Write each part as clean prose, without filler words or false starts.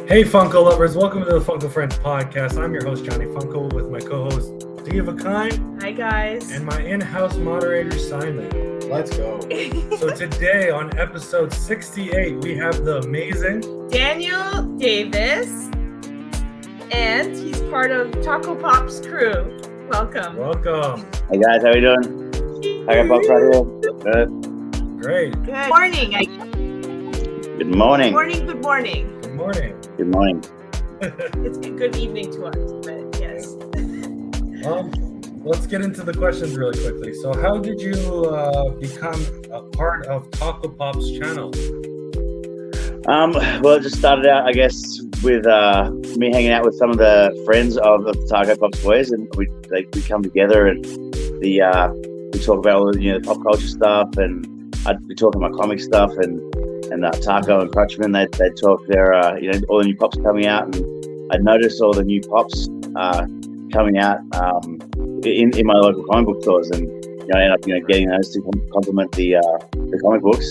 Hey Funko lovers, welcome to the Funko Friends podcast. I'm your host Johnny Funko with my co-host Diva Kine. Hi guys. And my in-house moderator Simon. Let's go. So today on episode 68 we have the amazing Daniel Davis, and he's part of Taco Pop's crew. Welcome. Welcome. Hey guys, how you doing? Taco Pop's right here. Good. Great. Good morning. Good morning. Good morning. Good morning. Good morning. It's a good evening to us, but yes. Let's get into the questions really quickly. So how did you become a part of Taco Pop's channel? Well, it just started out, I guess, with me hanging out with some of the friends of the Taco Pop's boys, and we come together and we talk about all the pop culture stuff, and I'd be talking about comic stuff, and Taco and Crutchman, they'd talk their all the new pops coming out, and I'd noticed all the new pops coming out in my local comic book stores, and I ended up getting those to complement the comic books,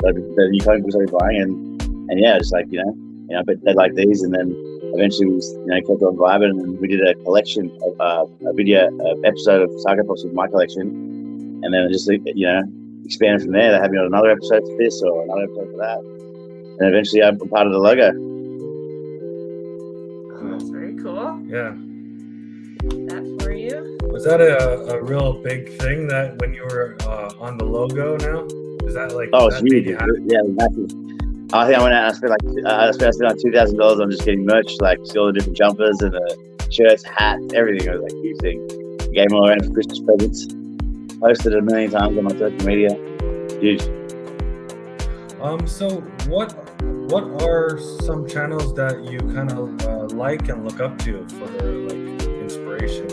the new comic books I was buying, and yeah, just but they like these, and then eventually we kept on vibing, and we did a collection of a video episode of Taco Pops with my collection, and then it just expanded from there. They had me on another episode for this or another episode for that, and eventually I'm part of the logo. Oh, that's very cool. Yeah. That for you. Was that a real big thing that when you were on the logo now? Is that like it's huge. Yeah, massive. I think I went out and spent I spent like $2,000 on just getting merch, like all the different jumpers and the shirts, hats, everything. It was like a huge thing. Gave them all around for Christmas presents. Posted it a million times on my social media. Huge. So what are some channels that you kind of like and look up to for like inspiration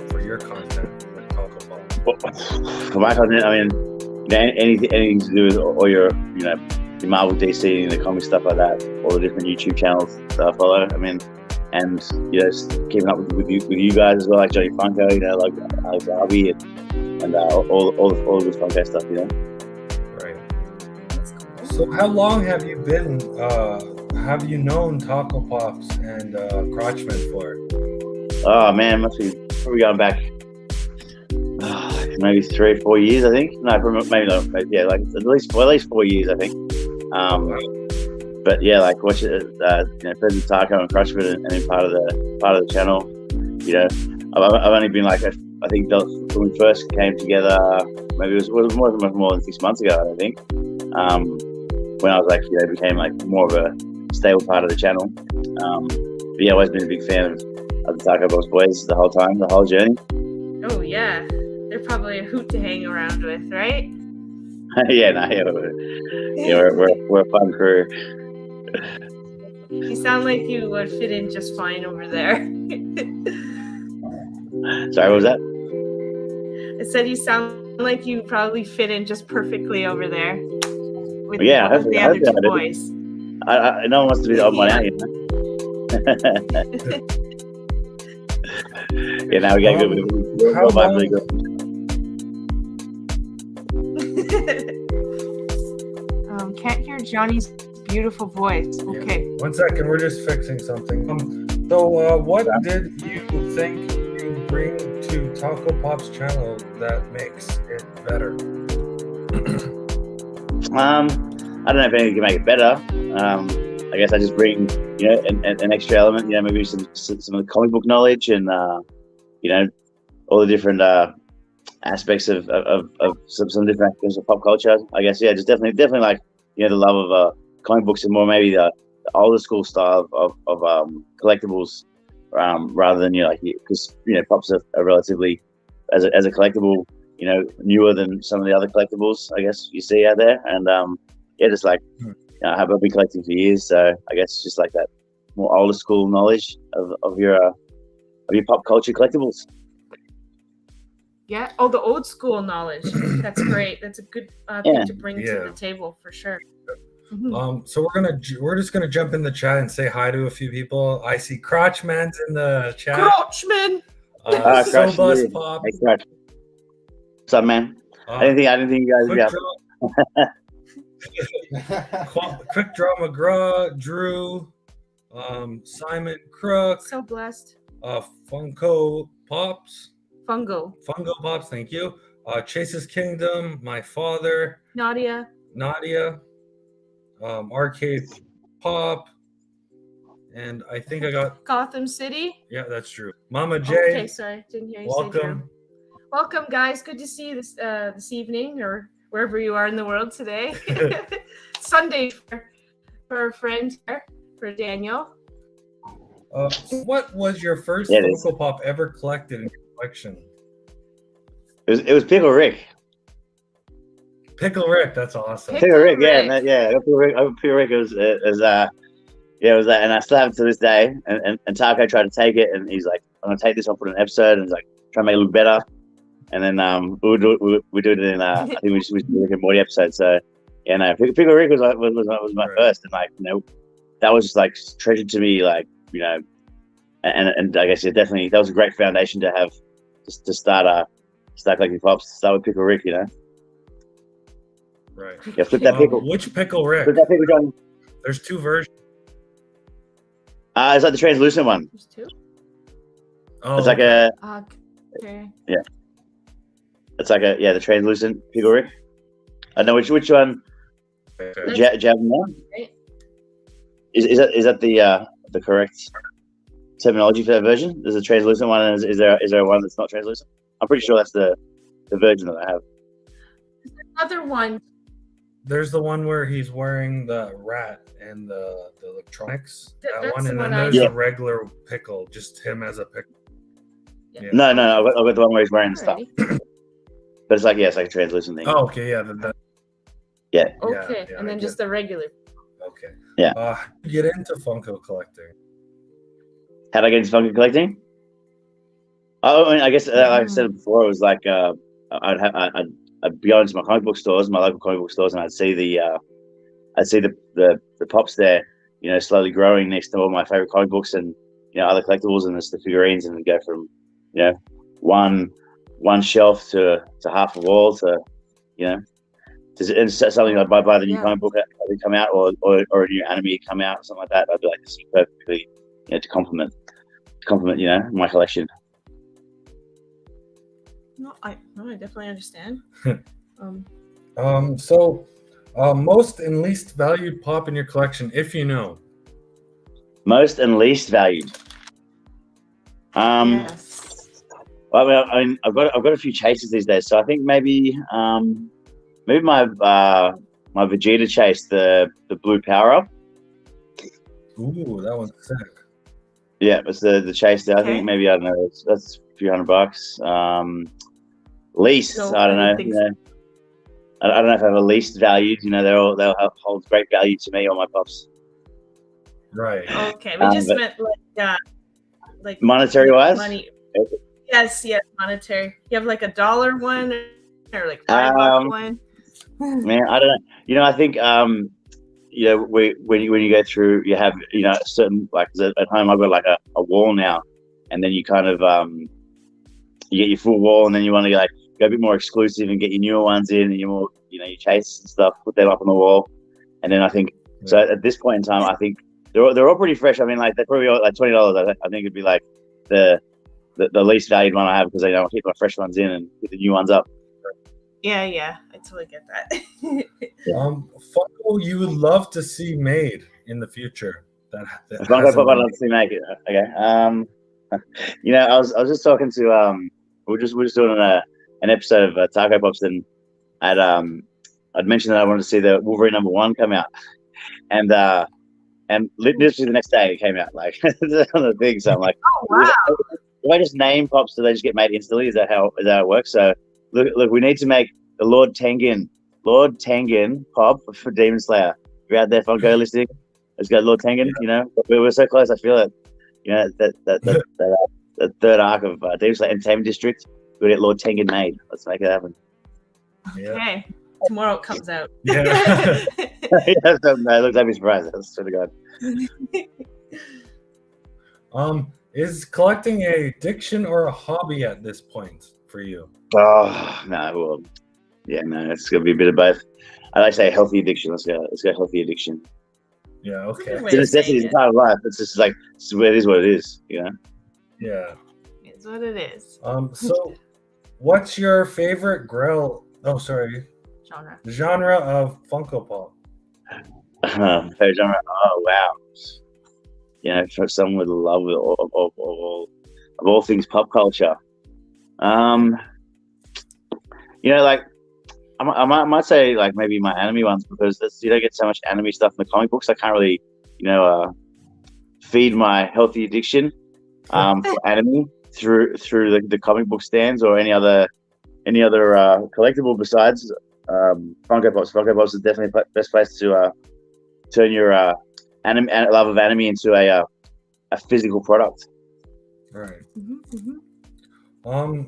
for your content, like Taco Pop? For my content, I mean, anything to do with all your your Marvel, DC, and the comic stuff like that. All the different YouTube channels that I follow. I mean, and just keeping up with you guys as well, like Johnny Funko, like Alex Harvey, and all the good Funko stuff, Right. That's cool. So how long have you been? Have you known Taco Pops and Crotchman for? Oh man, must be probably going back maybe 3 or 4 years, I think. No, maybe not. Yeah, like at least 4 years, I think. But yeah, like watch it. Friends with Taco and Crutchman, and then part of the channel. I've only been like I think when we first came together, maybe it was more than 6 months ago, I think. When I was became like more of a stable part of the channel. But yeah, I've always been a big fan of the Taco Box boys the whole time, the whole journey. Oh yeah, they're probably a hoot to hang around with, right? We're a fun crew. You sound like you would fit in just fine over there. Sorry, what was that? I said you sound like you probably fit in just perfectly over there with the other two boys. No one wants to be the odd one out, Yeah, now we got good. How long? Can't hear Johnny's beautiful voice. Okay. Yeah. 1 second, we're just fixing something. So what did you think you bring to Taco Pop's channel that makes it better? I don't know if anything can make it better. I guess I just bring, an extra element, maybe some of the comic book knowledge and, all the different aspects of some different aspects of pop culture. I guess, yeah, just definitely like, the love of comic books and more maybe the older school style of collectibles, rather than, because, pops are relatively, as a collectible, newer than some of the other collectibles, I guess, you see out there. And, just like, I've been collecting for years, so I guess just like that more older school knowledge of your pop culture collectibles. Yeah. Oh, the old school knowledge. That's great. That's a good thing to bring to the table for sure. Mm-hmm. So we're just gonna jump in the chat and say hi to a few people. I see Crotchman's in the chat. Crotchman. Sobus Pop. Hey, Crotch. What's up, man? I didn't think you guys would be up. Quick Draw McGraw, Drew, Simon Crook, So blessed. Funko Pops, Fungo. Fungo Pops, thank you. Chase's Kingdom, my father, Nadia. Nadia, Arcade Pop, and I think I got, Gotham City. yeah, that's true. Mama J, Okay, sorry, didn't hear you say Drew. welcome. Welcome, guys. Good to see you this evening or wherever you are in the world today. Sunday for our friend here, for Daniel. What was your first Yeah, it is. Funko Pop ever collected in your collection? It was Pickle Rick. Pickle Rick, that's awesome. Pickle Rick, yeah, Rick. Pickle Rick was yeah, it was that, and I still have it to this day. And Taco tried to take it, and he's like, "I'm gonna take this. I'll put it in an episode," and he's like, try to make it look better. And then we do it in I think we did a Rick and Morty episode. So yeah, no, Pickle Rick was my first, and like, you know, that was just like treasure to me, like, you know, and I guess, yeah, definitely that was a great foundation to have just to start collecting pops. Start with Pickle Rick, you know. Right. Yeah, flip that pickle. Which Pickle Rick? Flip that pickle, John. There's two versions. It's like the translucent one. There's two. Oh, It's like a Okay. the translucent Pickle Rick. I know which one. okay. Jab one. Right. Is that the correct terminology for that version? There's a translucent one, and is there one that's not translucent? I'm pretty sure that's the version that I have. Another one. There's the one where he's wearing the rat and the electronics. That That's one, the and one then I there's Yeah. a regular pickle, just him as a pickle. Yeah. No, I've got the one where he's wearing the stuff, Alrighty. but it's like, yeah, it's like a translucent thing. Oh, okay, yeah, Yeah. Okay, yeah, and I then get just the regular. okay. Yeah. How did you get into Funko collecting? How'd I get into Funko collecting? Oh, I mean, I guess, like I said before, it was like I'd go into my comic book stores, my local comic book stores, and I'd see the pops there, you know, slowly growing next to all my favorite comic books and, you know, other collectibles, and just the figurines, and go from, you know, one shelf to half a wall to, you know, and something I'd buy the new comic book that would come out, or a new anime come out, or something like that. I'd be like, this is perfectly, you know, to complement, you know, my collection. No, I definitely understand. So, most and least valued pop in your collection, if you know. Most and least valued. Yes. Well, I mean, I've got a few chases these days, so I think maybe my Vegeta chase, the blue power up. Ooh, that one's sick. Yeah, it's the chase there. I Okay. think maybe, I don't know, that's a few $100. Least, No, I don't know. think You know, I don't know if I have a least valued. You know, they'll hold great value to me, all my pops. Right. Okay, we just but- meant like Monetary wise. money. Yes, monetary. You have like $1 one or like $5 one. Man, I don't know. You know, I think you know, when you go through, you have, you know, certain, like at home I've got like a wall now, and then you kind of you get your full wall, and then you want to like go a bit more exclusive and get your newer ones in, and your more, you know, your chases and stuff, put them up on the wall, and then I think so at this point in time, I think they're all pretty fresh. I mean, like they're probably all like $20. I think it'd be like the least valued one I have, because I don't keep my fresh ones in and get the new ones up. Yeah, I totally get that. Funko you would love to see made in the future. That If I'm gonna put one on to make it, okay. You know, I was just talking to we're just doing an episode of Taco Pops, and I'd mentioned that I wanted to see the Wolverine #1 come out, and literally the next day it came out. Like, that's one of the things. So I'm like, Oh wow. do I just name pops? Do they just get made instantly? Is that how it works? So look, we need to make the Lord Tengen pop for Demon Slayer. If you're out there, Funko listing, let's go Lord Tengen. You know, we're so close. I feel it. You know, that third arc of Demon Slayer Entertainment District, we get Lord Tengen made. Let's make it happen. Yeah. Okay. Tomorrow it comes out. Yeah. Yeah, so, no, look, don't be surprised. I swear to God. Is collecting a addiction or a hobby at this point for you? Oh no, well, yeah, no, it's gonna be a bit of both. I like to say healthy addiction. Let's go healthy addiction. Yeah. That's a Okay. good way It's a of saying necessity. It's a it. part of life. It's just like it is what it is. You know. Yeah. It's what it is. So, what's your favorite Grail? Oh, sorry. Genre. Genre of Funko Pop. Favorite genre. Oh wow. You know, for someone with a love of all things pop culture. You know, like I might say like maybe my anime ones because you don't get so much anime stuff in the comic books. I can't really, feed my healthy addiction for anime through the comic book stands or any other collectible besides Funko Pops. Funko Pops is definitely the best place to turn your love of anime into a physical product. Right. Mm-hmm.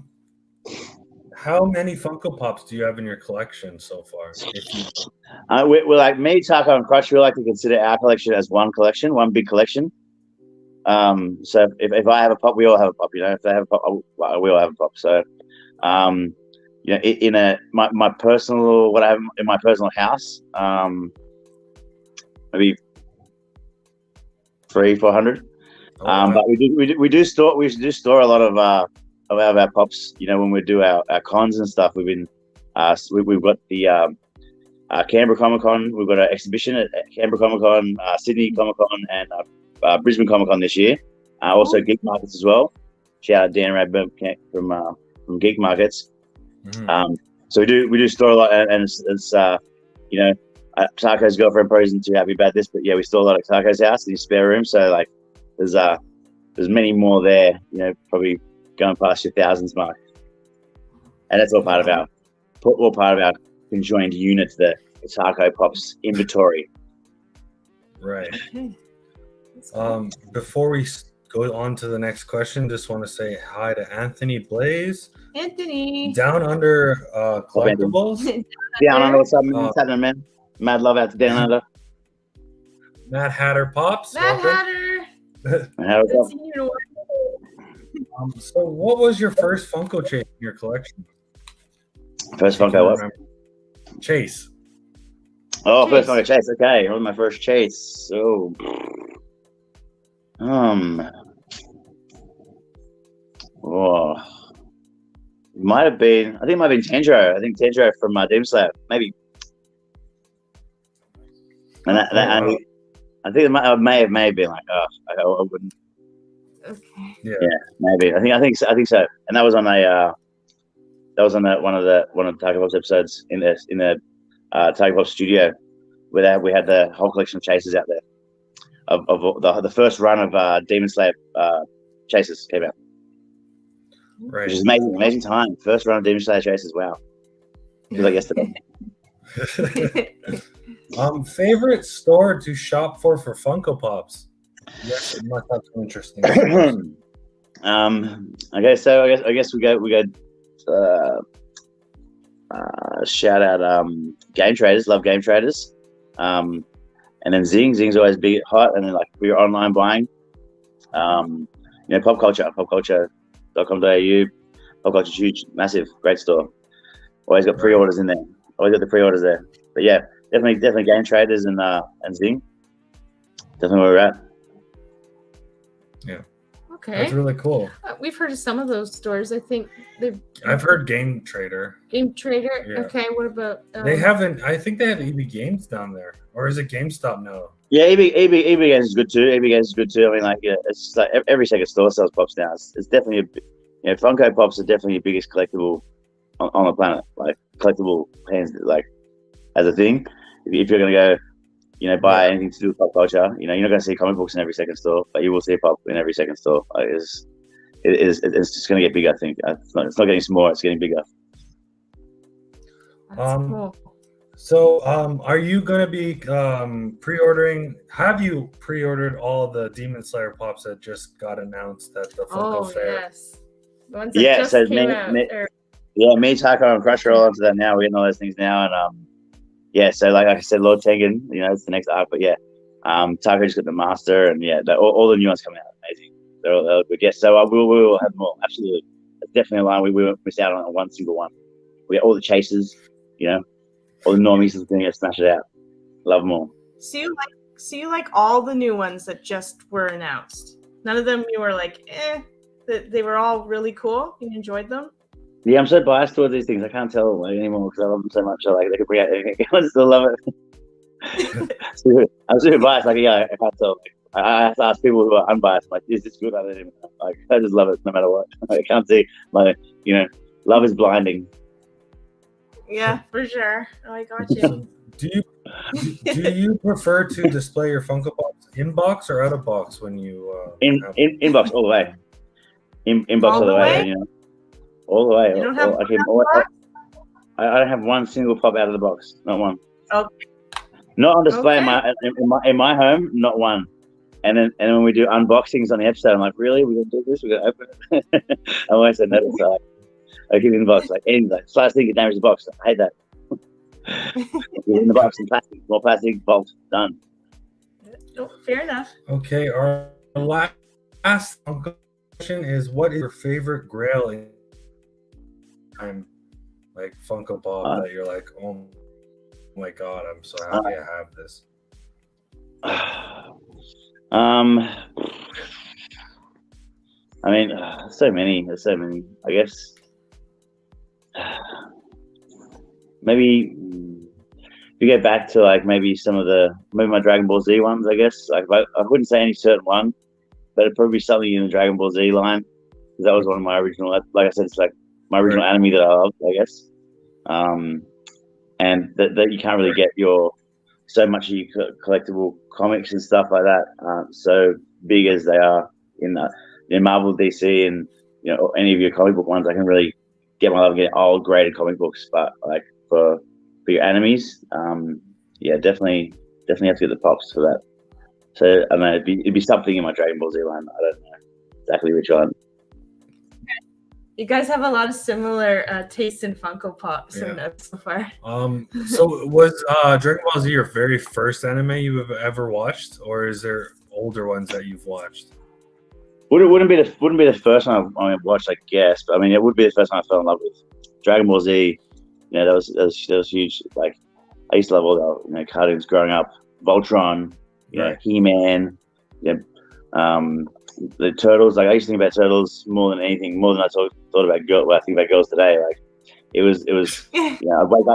How many Funko Pops do you have in your collection so far? If you We're like me, Taco, and Crush. We like to consider our collection as one collection, one big collection. So if I have a pop, we all have a pop. You know, if they have a pop, we all have a pop. So, you know, in my personal what I have in my personal house, maybe 300-400. wow. But we do store a lot of our pops. You know, when we do our cons and stuff, we've got the Canberra Comic Con. We've got an exhibition at Canberra Comic Con, Sydney Comic Con, and Brisbane Comic Con this year. Also Geek Markets as well. Shout out Dan Radburn from Geek Markets. Mhm. So we do store a lot, and it's you know, Taco's girlfriend probably isn't too happy about this, but yeah, we store a lot at Taco's house in his spare room. So like, there's many more there. You know, probably going past your thousands mark, and that's all part of our conjoined unit, the Taco Pops inventory. Right. Okay. That's cool. Before we go on to the next question, just want to say hi to Anthony Blaze, Anthony. Down Under Collectibles, Down Under, what's up, man? Uh, What's happening, man? Mad love out to Down Under. Mad Hatter Pops. Mad welcome. Hatter. How's Good up? seeing you. So, what was your first Funko chase in your collection? First If you Funko, can what? remember. Chase. Oh, Chase. first Funko chase. Okay, what was my first chase? So, oh, might have been. I think it might have been Tanjiro. I think Tanjiro from Demon Slayer, maybe. And wow. I think it may have been like, I wouldn't. Okay. Yeah. Yeah, maybe. I think so. And that was on one of the Taco Pops episodes in the Taco Pops studio, where we had the whole collection of chases out there of the first run of Demon Slayer chases came out, Right. which is amazing time. First run of Demon Slayer chases. Wow, feels like yesterday. Favorite store to shop for Funko Pops? Yes, it must have some interesting. Okay, so I guess we go. Shout out Game Traders. Love Game Traders. And then Zing's always big hot, and then like we're online buying. You know, popculture.com.au. Pop Culture's huge, massive, great store. Always got pre-orders in there. Always got the pre-orders there. But yeah, definitely Game Traders and Zing. Definitely where we're at. Yeah. Okay. That's really cool. We've heard of some of those stores. I think I've heard Game Trader. Game Trader. Yeah. Okay. What about? They haven't. I think they have EB Games down there, or is it GameStop now? Yeah, EB Games is good too. EB Games is good too. I mean, like, yeah, it's just like every second store sells pops now. It's definitely Funko Pops are definitely the biggest collectible on the planet. Like collectible hands, like as a thing. If you're gonna go, buy anything to do with pop culture, you're not gonna see comic books in every second store, but you will see pop in every second store. Like, it's just gonna get bigger. I think it's not getting smaller. It's getting bigger. That's cool. So, are you going to be pre-ordering? Have you pre-ordered all the Demon Slayer pops that just got announced at the Funko Fair? Yes. The ones that just so came out. Me, Taco, and Crush are all onto that now. We're getting all those things now, and so like I said, Lord Tengen, it's the next arc. But yeah, Taco just got the Master, and yeah, all the new ones coming out, amazing. They're all good. Yes, so we will have them all. Absolutely, it's definitely a line we won't miss out on one single one. We got all the chases, all the normies are going to smash it out. Love them all. So you So you like all the new ones that just were announced? None of them you were like, they were all really cool? You enjoyed them? Yeah, I'm so biased towards these things. I can't tell anymore because I love them so much. I like they could bring out anything. I still love it. I'm super biased. Like, yeah, I can't tell. I have to ask people who are unbiased. Like, is this good? I don't even know. Like, I just love it no matter what. I can't see. Like, love is blinding. Yeah, for sure. Oh, I got you. Do you prefer to display your Funko Pops in box or out of box when you in box all the way? In box all the way? All the way. You don't have I don't have one single pop out of the box. Not one. Okay. Not on display Okay. in my home. Not one. And then when we do unboxings on the episode, I'm like, really? We're gonna do this? We're gonna open it? I always say no. So I keep it in the box. Like anything, like slightest thing, it damages the box. I hate that. In the box in plastic, more plastic, box done. Oh, fair enough. Okay, our last Funko question is: what is your favorite Grail in time, like Funko Pop that you're like, oh my god, I'm so happy I have this? I mean, so many. There's so many. I guess maybe if you go back to like maybe my Dragon Ball Z ones. I guess like I wouldn't say any certain one, but it'd probably be something in the Dragon Ball Z line because that was one of my original. Like I said, it's like my original anime that I love. I guess, and that you can't really get so much of your collectible comics and stuff like that. So big as they are in Marvel, DC, and any of your comic book ones, I can really get my love getting old graded comic books. But like for your animes, yeah, definitely have to get the pops for that. So I mean, it'd be something in my Dragon Ball Z line. I don't know exactly which one. You guys have a lot of similar tastes in Funko Pops so far. So was Dragon Ball Z your very first anime you've ever watched, or is there older ones that you've watched? Wouldn't be the first one I watched, I guess, but I mean it would be the first one I fell in love with. Dragon Ball Z, that was huge. Like I used to love all the cartoons growing up. Voltron, He-Man, the Turtles. Like I used to think about Turtles more than anything, more than I thought about I think about girls today. Like it was I wake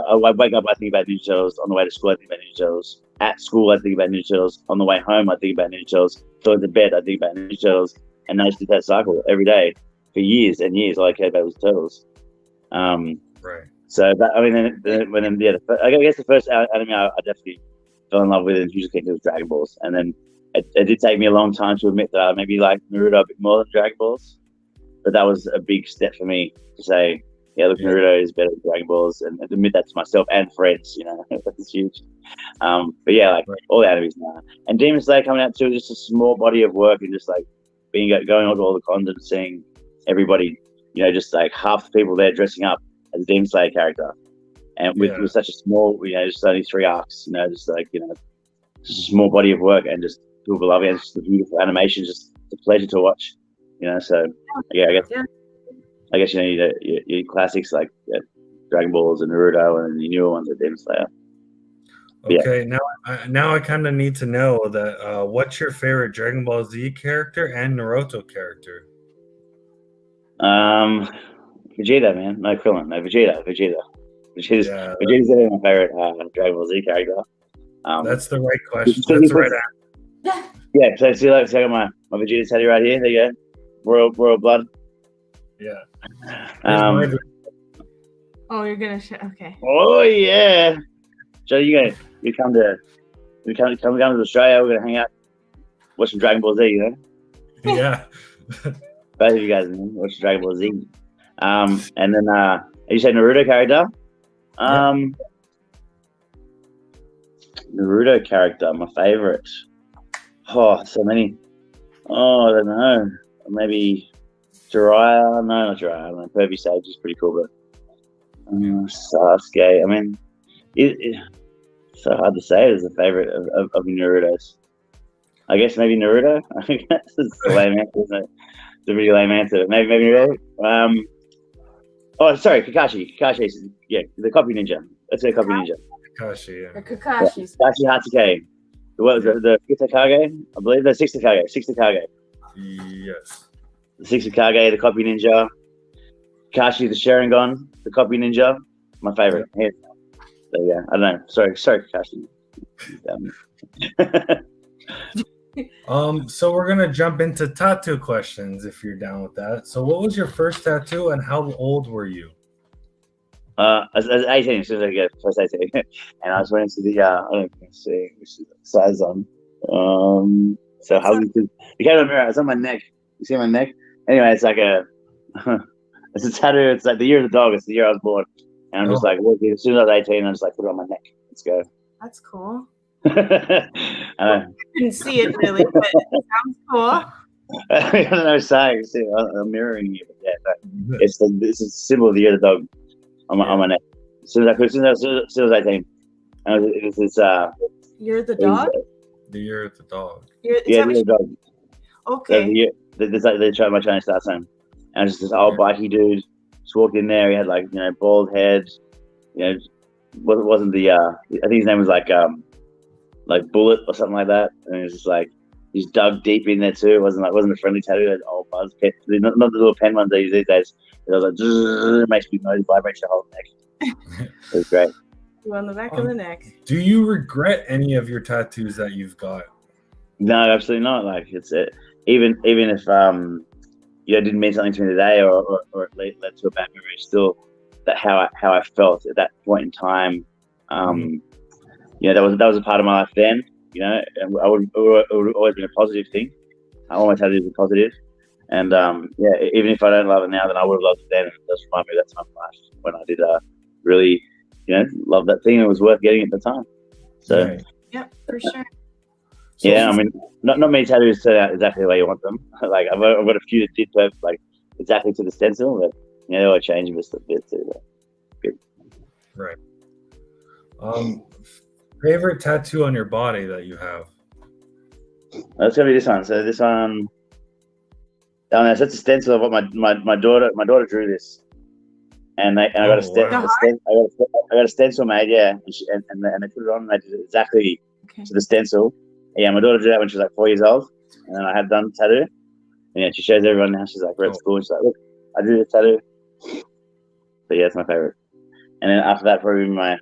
up I think about Ninja Turtles. On the way to school I think about Ninja Turtles. At school I think about Ninja Turtles. On the way home I think about Ninja Turtles. Going to bed I think about Ninja Turtles. And I just did that cycle every day for years and years. All I cared about was Turtles. Right. So that, I mean, I guess the first anime I definitely fell in love with and hugely connected was Dragon Balls. And then it did take me a long time to admit that I maybe liked Naruto a bit more than Dragon Balls. But that was a big step for me to say, yeah, look, Naruto is better than Dragon Balls, and admit that to myself and friends. That's huge. But yeah, like all the animes now, and Demon Slayer coming out too, just a small body of work and just like going on to all the cons and seeing everybody, just like half the people there dressing up as a Demon Slayer character, and with such a small, just only 3 arcs, just like just a small body of work, and just people love it. And it's just a beautiful animation, just a pleasure to watch. So yeah, I guess your classics like Dragon Balls and Naruto, and the newer ones are Demon Slayer. Okay, now I kind of need to know that what's your favorite Dragon Ball Z character and Naruto character? Vegeta, man. No, Krillin. No, Vegeta. Vegeta's definitely my favorite Dragon Ball Z character. That's the right question. That's the right answer. Yeah, so see, I got my Vegeta tattoo right here. There you go. Royal blood. Yeah. You're gonna show. Okay. Oh yeah. So you come to Australia. We're gonna hang out, watch some Dragon Ball Z. Yeah. Both of you guys watch Dragon Ball Z. And then you said Naruto character. Naruto character, my favorite. Oh, so many. Oh, I don't know. Maybe Jiraiya. No, not Jiraiya. I don't know. Pervy Sage is pretty cool, but Sasuke. I mean, it's so hard to say as a favorite of Naruto's. I guess maybe Naruto. I think that's a lame answer, isn't it? It's a really lame answer. Maybe Naruto. Oh, sorry, Kakashi. Kakashi, the copy ninja. Let's say copy ninja. Kakashi, yeah. Kakashi's. Kakashi Hatsuke. What was it? The fifth Kage, I believe. The sixth Kage. Yes. The sixth Kage, the Copy Ninja. Kashi, the Sharingan, the Copy Ninja. My favorite. Yeah. So yeah, I don't know. Sorry, Kashi. So we're gonna jump into tattoo questions if you're down with that. So what was your first tattoo and how old were you? As 18, as soon as I get first 18, and I was went into the I don't know, see which size on. So how you can't remember. It's on my neck. You see my neck? Anyway, it's like a it's a tattoo. It's like the year of the dog. It's the year I was born, and I'm just like, look, as soon as I was 18, I'm just like, put it on my neck. Let's go. That's cool. I couldn't see it really, but it sounds cool. I don't know. Saying, see, I'm mirroring you, but yeah, it's a symbol of the year of the dog on my neck. As soon as I was 18, and it was You're the dog. The year of the dog. The year of the dog. Okay. They tried my Chinese last time, and it's just this old bikie dude. Just walked in there. He had like bald head. Wasn't the I think his name was like Bullet or something like that. And it was just like he's dug deep in there too. It wasn't a friendly tattoo. That old buzz pen, not the little pen ones they use these days. It was like it makes me noise, vibrates your whole neck. It was great. On the back of the neck. Do you regret any of your tattoos that you've got? No, absolutely not. Like it's even if didn't mean something to me today or it led to a bad memory, still that how I felt at that point in time. That was a part of my life then. And it would always been a positive thing. I always had it as a positive. And even if I don't love it now, then I would have loved it then. And it does remind me of that time in life when I did really, love that thing. It was worth getting at the time. So right. Yeah, for sure. Yeah, I mean, not many tattoos turn out exactly the way you want them. Like I've got a few that did perfect, like exactly to the stencil, but they all change just a bit too. Good. Right. Favorite tattoo on your body that you have? That's gonna be this one. So this one, that's a stencil of what my daughter drew this, and I got a stencil made, yeah, and they put it on and they did it exactly to the stencil. Yeah, my daughter did that when she was like 4 years old, and then I had done the tattoo. And yeah, she shows everyone now. She's like, we're at school. She's like, look, I drew the tattoo. So yeah, it's my favorite. And then after that, probably my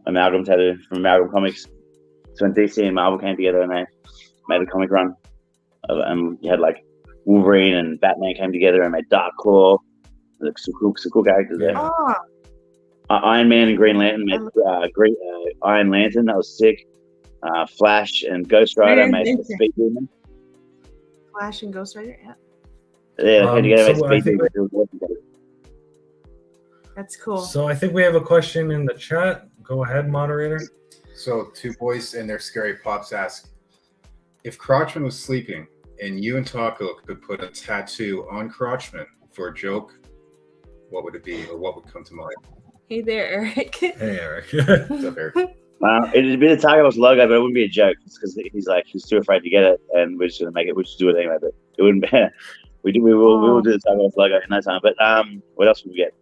amalgam tattoo from Amalgam Comics. So when DC and Marvel came together and they made a comic run, and you had like Wolverine and Batman came together and made Dark Claw. Like some cool characters there. Oh. Iron Man and Green Lantern made Iron Lantern. That was sick. Flash and Ghost Rider made Speed Demon. Flash and Ghost Rider, yeah. Yeah, they made Speed Demon. That's cool. So I think we have a question in the chat. Go ahead, moderator. So two boys and their scary pops ask, if Crotchman was sleeping and you and Taco could put a tattoo on Crotchman for a joke, what would it be, or what would come to mind? Hey there, Eric. Hey, Eric. What's up, Eric? It'd be the Tiger Boss logo, but it wouldn't be a joke because he's too afraid to get it, and we're just gonna make it. We'll just do it anyway, but it wouldn't be. We will do the Tiger Boss logo in no time. But what else would we get?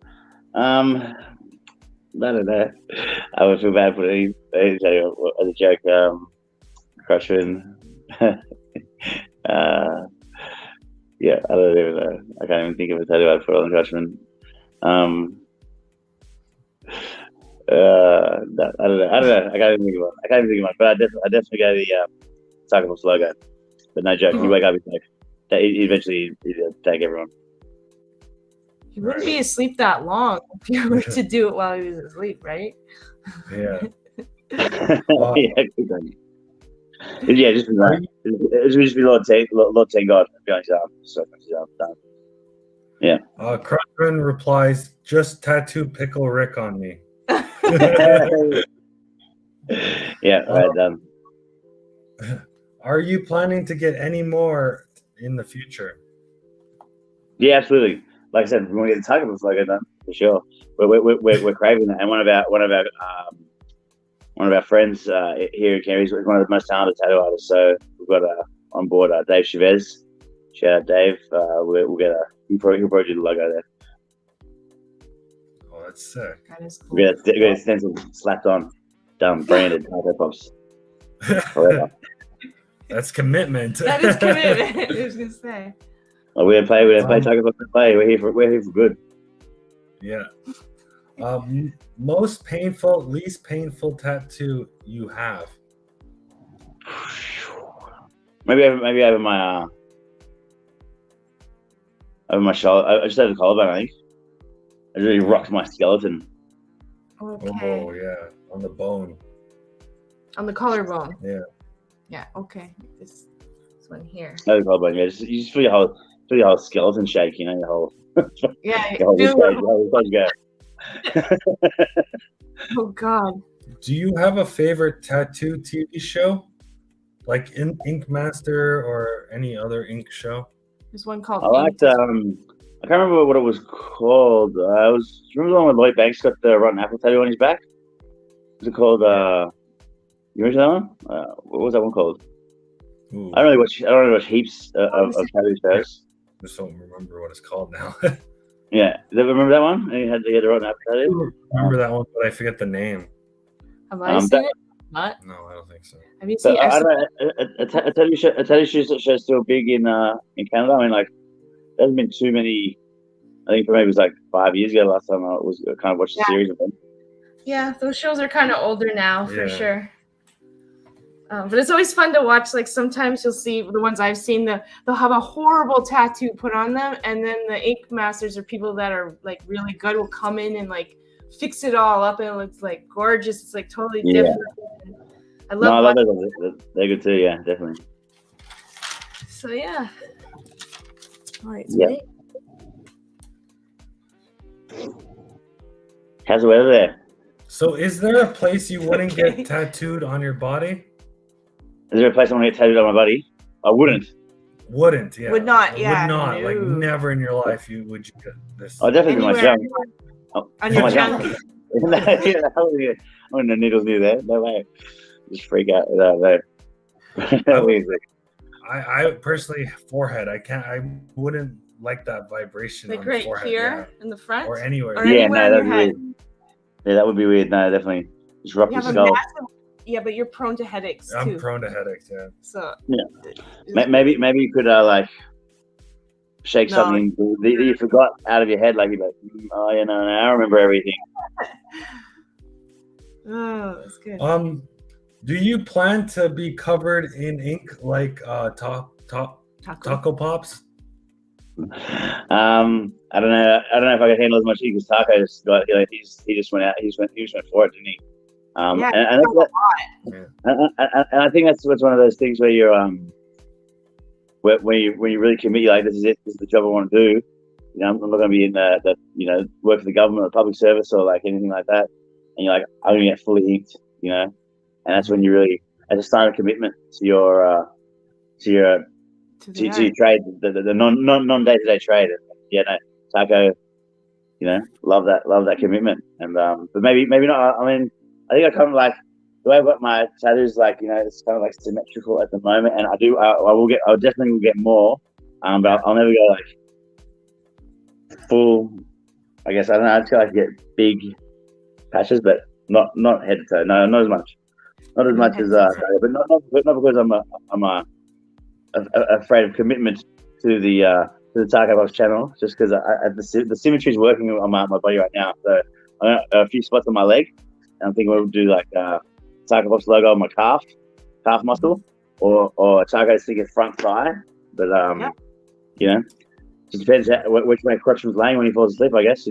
I don't know. I would feel bad for it as a joke. Crushing. Yeah, I don't even know. I can't even think of a tattoo I'd put on Crushman. I don't know. I can't even think of it. But I definitely go the Tiger Boss logo. But no joke. You wake up, he's like, eventually he'll take everyone. He wouldn't be asleep that long if you were to do it while he was asleep, right? Yeah. Yeah, just be Lord Ten God. Be honest, yeah. Crutchman replies, "Just tattoo Pickle Rick on me." Yeah, right, done. Are you planning to get any more in the future? Yeah, absolutely. Like I said, we want to get the Tiger Boss logo done for sure. We're craving that, and one of our friends here in Canberra is one of the most talented tattoo artists. So we've got on board Dave Chavez. Shout out Dave. We'll get he'll probably do the logo there. Oh, that's sick. That is cool. We'll get a stencil slapped on. branded Taco Pops forever. That's commitment. That is commitment. I was gonna say. Like, we don't play Taco Pops to play. We're here for good. Yeah. Most painful, least painful tattoo you have? Maybe over my shoulder. I just had a collarbone, I think. I really rocked my skeleton. Okay. Oh yeah, on the bone. On the collarbone. Yeah. Yeah. Okay. This one here. No collarbone. Yeah, you just feel your whole skeleton shake. You know, your whole. Yeah. Your whole go. Oh God. Do you have a favorite tattoo TV show? Like Ink Master or any other ink show? There's one called. I liked. I can't remember what it was called. Remember the one where Lloyd Banks got the rotten apple tattoo on his back? Was it called? You remember that one? What was that one called? Ooh, I don't really watch heaps of tattoo shows. I just don't remember what it's called now. Yeah, remember that one? He had the rotten apple I tattoo. remember that one, but I forget the name. Have I seen it? Not. No, I don't think so. Have you seen? So, I don't know. A tattoo show's still big in Canada. I mean, like, there hasn't been too many. I think for me it was like 5 years ago last time I was kind of watched a series of them. Yeah, those shows are kind of older now for Yeah. sure. But it's always fun to watch. Like sometimes you'll see the ones I've seen. They'll have a horrible tattoo put on them, and then the ink masters or people that are like really good will come in and like fix it all up, and it looks like gorgeous. It's like totally different. I love those. They're good too. Yeah, definitely. So yeah. All right. Yeah. Sweet. How's the weather there? So, is there a place you wouldn't Okay. get tattooed on your body? Is there a place I want to get tattooed on my body? I wouldn't. Wouldn't, yeah. Would not, yeah, Would not. Like, no. never in your life would you get this. I'll definitely be my Anywhere junk. on your my junk. junk. Yeah, I wouldn't needles near there. No way. Just freak out. No. I personally, forehead. I wouldn't like that vibration Like on right the forehead. here in the front. Yeah. Or anywhere. Or Yeah, anywhere no, on that'd your be head. weird. Yeah, that would be weird. No, definitely. Just rock You your have a skull. massive. Yeah, but you're prone to headaches I'm too. prone to headaches, yeah. So Yeah. Maybe you could shake No. something that you forgot out of your head. Like you're like, oh, yeah, no, I remember everything. Oh, that's good. Do you plan to be covered in ink like Taco Pops? I don't know. I don't know if I can handle as much because Taco just got. He just went out. He went for it, didn't he? Yeah, and I think that's what's one of those things where you're when you really commit, you're like, this is it. This is the job I want to do. You know, I'm not going to be in the work for the government or public service or like anything like that. And you're like, I'm going to get fully inked. You know, and that's when you really, as a sign of commitment to your trade, the non day-to-day trade. And, yeah, no, Taco, love that commitment. And but maybe not. I mean, I think I kind of like the way I've got my tattoos. Like, it's kind of like symmetrical at the moment, and I definitely will get more. But I'll never go like full. I guess I don't know. I feel like get big patches, but not head to toe. No, not as much. Not as much as but not because I'm afraid of commitment to the Taco Box channel. Just because the symmetry is working on my body right now. So I got a few spots on my leg, and I'm thinking we'll do like Taco Box logo on my calf muscle, or a Taco sticker front thigh. But just depends which way Crotchman's laying when he falls asleep. I guess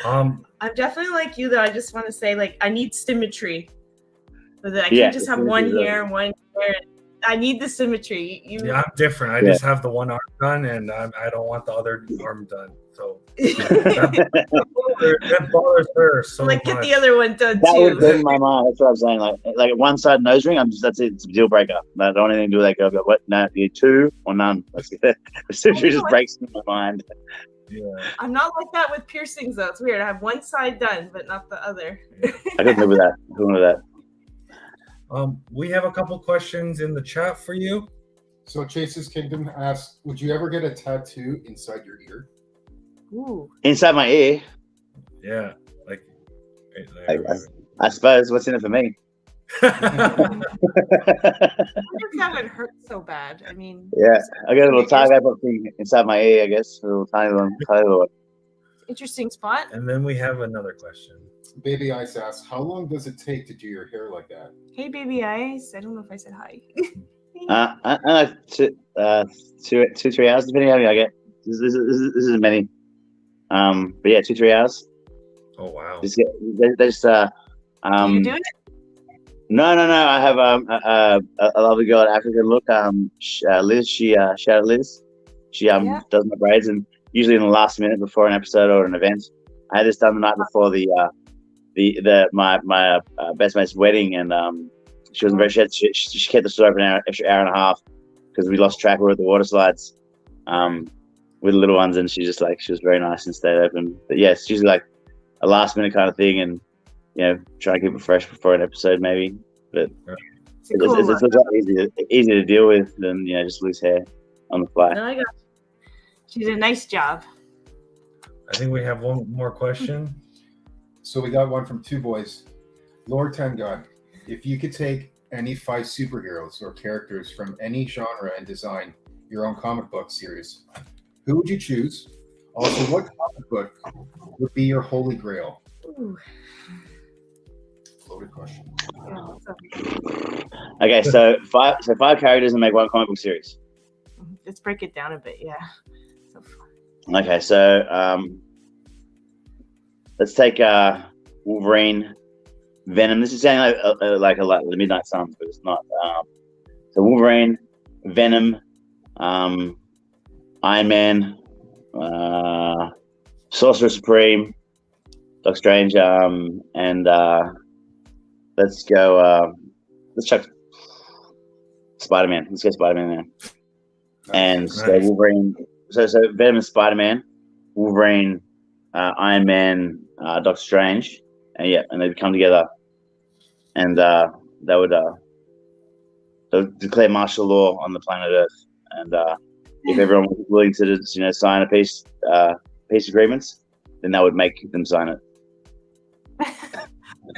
I'm definitely like you though. I just want to say, like, I need symmetry. But I can't just have one here, one here. I need the symmetry. Yeah, I'm different. I just have the one arm done, and I don't want the other arm done. So that bothers her so like, get much. the other one done that too. would burn my mind. That's what I'm saying. Like one side nose ring. That's it. It's a deal breaker. I don't want anything to do with that girl. But what? No, you two or none. That's it. The symmetry just breaks my mind. Yeah. I'm not like that with piercings though. It's weird. I have one side done, but not the other. I couldn't live with that. We have a couple questions in the chat for you. So Chase's Kingdom asks, would you ever get a tattoo inside your ear? Ooh. Inside my ear. Yeah, like I suppose. What's in it for me? I wonder if that would hurt so bad. I mean, Yeah, I got a little tie pop thing inside my ear, I guess. A little tiny one. interesting spot. And then we have another question. Baby Ice asks, how long does it take to do your hair like that? Hey, baby eyes. I don't know if I said hi. I 2-3 hours, depending on how I get. This is many. But yeah, 2-3 hours. Oh wow! Just do you do it? No. I have a lovely girl at African Look. Liz. Shout out Liz. She does my braids, and usually in the last minute before an episode or an event. I had this done the night before my best mate's wedding, and she wasn't very. She kept the store open an extra hour and a half because we lost track of her at the water slides with the little ones, and she was very nice and stayed open. But yeah, it's usually like a last minute kind of thing, and try to keep it fresh before an episode maybe. But it's a lot easier to deal with than just loose hair on the fly. No, I got you. She did a nice job. I think we have one more question. So we got one from Two Boys. Lord Ten God, if you could take any 5 superheroes or characters from any genre and design your own comic book series, who would you choose? Also, what comic book would be your holy grail? Ooh. Loaded question. Okay, so five characters and make one comic book series. Let's break it down a bit, yeah. Okay, so let's take Wolverine, Venom. This is sounding like the Midnight Suns, but it's not. So Wolverine, Venom, Iron Man, Sorcerer Supreme, Doctor Strange, and let's go. Let's chuck Spider-Man. Let's go Spider-Man there. And so Wolverine. So Venom and Spider-Man, Wolverine, Iron Man, Doctor Strange, and they come together, and they would declare martial law on the planet Earth, and if everyone was willing to sign a peace agreements, then that would make them sign it.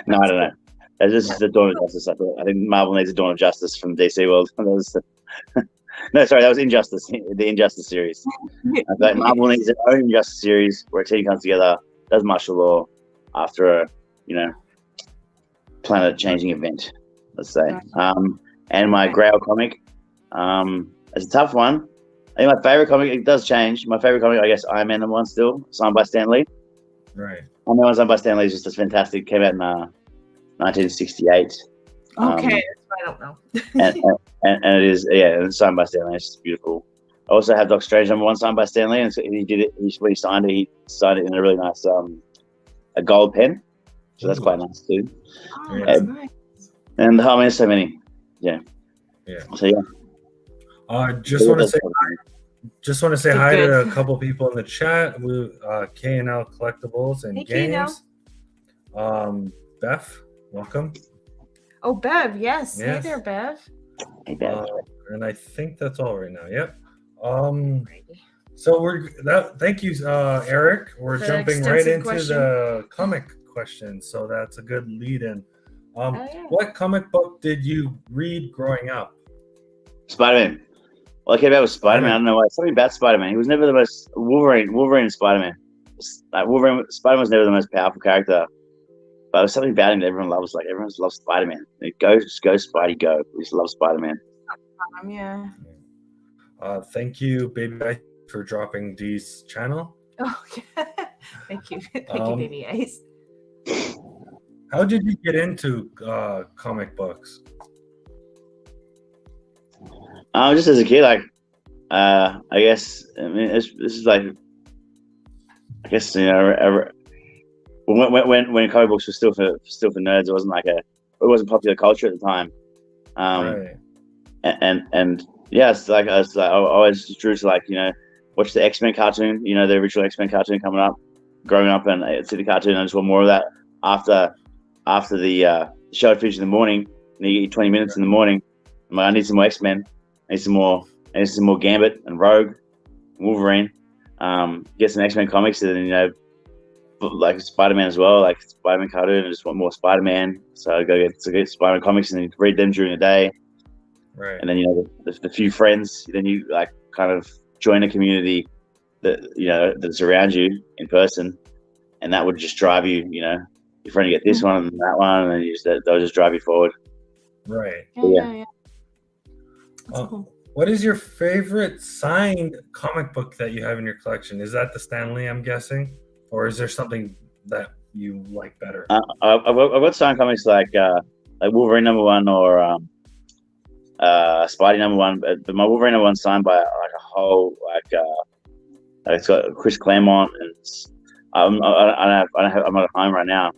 No, I don't know. This is the Dawn of Justice. I think Marvel needs a Dawn of Justice from DC World. No, sorry, that was Injustice, the Injustice series. Marvel needs their own Injustice series where a team comes together, does martial law after a, planet-changing event, let's say. And my Grail comic, it's a tough one. I think my favorite comic, it does change. My favorite comic, I guess, Iron Man #1 still, signed by Stan Lee. Right. Iron Man signed by Stan Lee is just as fantastic. Came out in 1968. Okay, I don't know. and it is, it's signed by Stan Lee. It's just beautiful. I also have Doctor Strange #1 signed by Stan Lee, and so he did it. When he signed it in a really nice a gold pen, so that's quite nice too. Oh, that's nice. And there's so many, yeah. So just want to say hi to a couple people in the chat. K&L Collectibles and Games. Beth, welcome. Oh, Bev, yes. Hey there, Bev. Hey, Bev. And I think that's all right now. Yep. So thank you, Eric. We're jumping right into the comic question. So that's a good lead in. What comic book did you read growing up? Spider-Man. All I cared about was Spider-Man. I don't know why. Something about Spider-Man. He was never the most Wolverine and Spider-Man. Spider-Man was never the most powerful character. But there's something about him that everyone loves. Like, everyone loves Spider-Man. Go Spidey, go. We just love Spider-Man. Yeah. Thank you, Baby Ice, for dropping Dee's channel. Oh, thank you. Thank you, Baby Ice. How did you get into comic books? Just as a kid, I guess. I mean, this is like, I guess when comic books were still for nerds, it wasn't popular culture at the time. Right. And yeah, I always drew to watch the X-Men cartoon, the original X-Men cartoon coming up, growing up, and I'd see the cartoon, and I just want more of that after the show had finished in the morning, and you get 20 minutes in the morning. I'm like, I need some more X-Men, I need some more Gambit and Rogue, and Wolverine, get some X-Men comics, and then like Spider-Man as well, like Spider-Man cartoon. I just want more Spider-Man, so I go get Spider-Man comics and then read them during the day. Right. And then the few friends, then you like kind of join a community that that's around you in person, and that would just drive you. Your friend to get this one and that one, and then they'll just drive you forward. Right. Yeah. That's cool. What is your favorite signed comic book that you have in your collection? Is that the Stan Lee, I'm guessing, or is there something that you like better? I've got signed comics like Wolverine #1 or Spidey #1, but my Wolverine #1 signed by like a whole it's got Chris Claremont, and I'm not at home right now,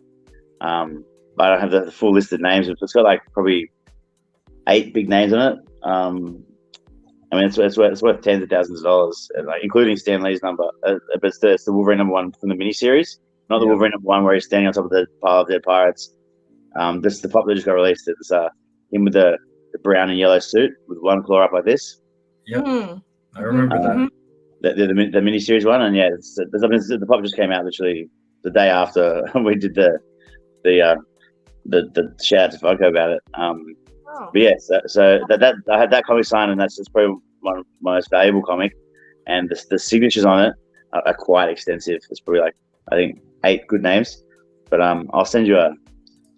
but I don't have the full list of names. It's got like probably 8 big names on it. I mean, it's worth tens of thousands of dollars, like including Stan Lee's number. But it's the Wolverine #1 from the miniseries, not the Wolverine #1 where he's standing on top of the pile of dead pirates. This is the pop that just got released. It's him with the brown and yellow suit with one claw up like this. Yep, I remember that. The miniseries one, and the pop just came out literally the day after we did the shout out to Funko about it. But yeah, so that I had that comic signed, and that's probably my most valuable comic, and the signatures on it are quite extensive. It's probably like I think 8 good names, but I'll send you a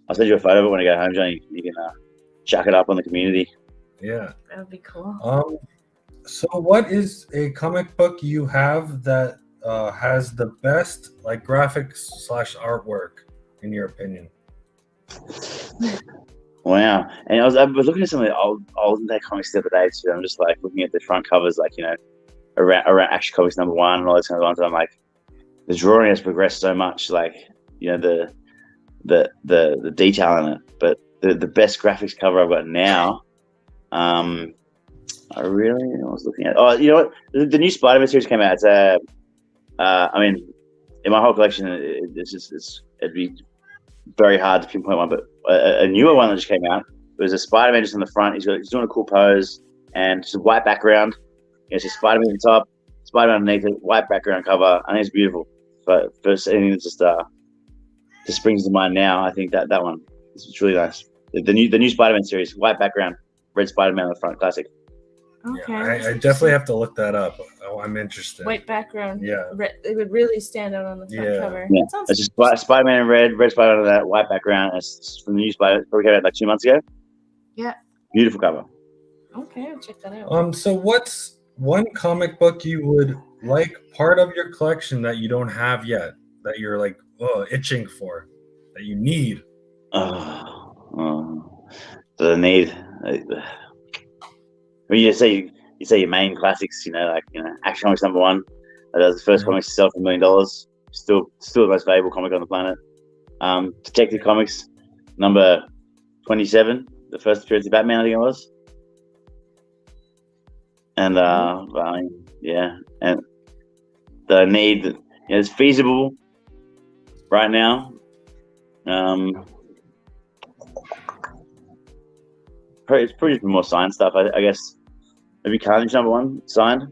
photo of it when I go home, Johnny. You can chuck it up on the community. Yeah, that would be cool. So what is a comic book you have that has the best like graphics / artwork in your opinion? Wow. And I was looking at some of the old day comics the other day too. I'm just like looking at the front covers, like around Action Comics #1 and all those kind of ones. I'm like, the drawing has progressed so much, like the detail in it. But the best graphics cover I've got now, I was looking at. Oh, you know what? The new Spider-Man series came out. It's I mean, in my whole collection, it'd be very hard to pinpoint one, but a newer one that just came out. It was a Spider-Man just on the front. He's doing a cool pose and just a white background. It's just Spider-Man on the top, Spider-Man underneath it, white background cover. I think it's beautiful. But for anything that just springs to mind now, I think that one is really nice. The new Spider-Man series, white background, red Spider-Man on the front, classic. Okay. Yeah, I definitely have to look that up. Oh, I'm interested. White background. Yeah. It would really stand out on the front cover. Yeah. It's just Spider-Man in red Spider-Man on that white background. It's from the new Spider. Probably came out like 2 months ago. Yeah. Beautiful cover. Okay, I'll check that out. So what's one comic book you would like part of your collection that you don't have yet, that you're like itching for, that you need? The need. When you say your main classics, Action Comics #1. That was the first comics to sell for $1 million. Still the most valuable comic on the planet. Detective Comics #27, the first appearance of Batman, I think it was. And and the need is feasible right now. It's pretty more signed stuff, I guess. Maybe Carnage #1 signed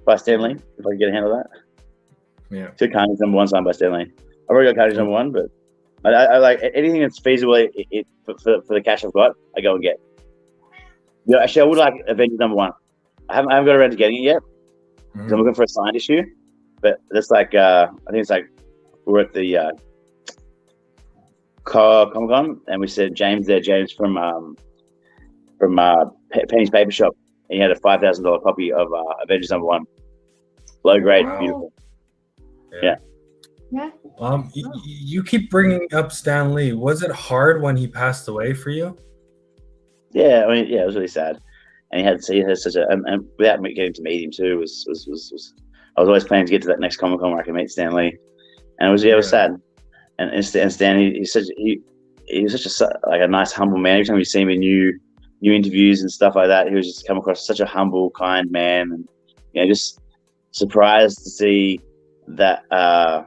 by Stan Lee, if I can get a handle of that. Yeah. So Carnage #1 signed by Stan Lee. I've already got Carnage #1, but I like anything that's feasible for the cash I've got, I go and get. Yeah, actually, I would like Avengers #1. I haven't got around to getting it yet because I'm looking for a signed issue. But that's like I think it's like we're at the Comic Con and we said James from Penny's Paper Shop. And he had a $5,000 copy of Avengers #1, low grade, beautiful. Yeah. You keep bringing up Stan Lee. Was it hard when he passed away for you? Yeah, I mean, it was really sad, and he had such a and without me getting to meet him too was I was always planning to get to that next Comic Con where I could meet Stan Lee, and it was sad. And Stan, he was such a nice, humble man. Every time you see him in new interviews and stuff like that, he was just come across such a humble, kind man, and just surprised to see that the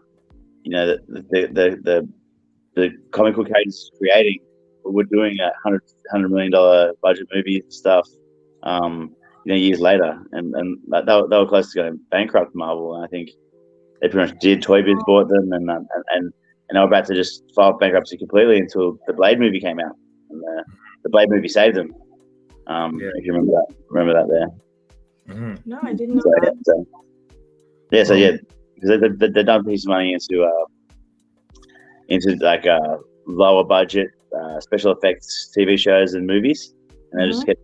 comic book creators creating were doing $100 million budget movie stuff years later, and they were close to going bankrupt, Marvel. And I think they pretty much did. Toy Biz bought them, and they were about to just file bankruptcy completely until the Blade movie came out, and the Blade movie saved them. If you remember that there. Mm-hmm. No, I didn't know that. So because they dumped a piece of money into like lower budget special effects TV shows and movies, and they just kept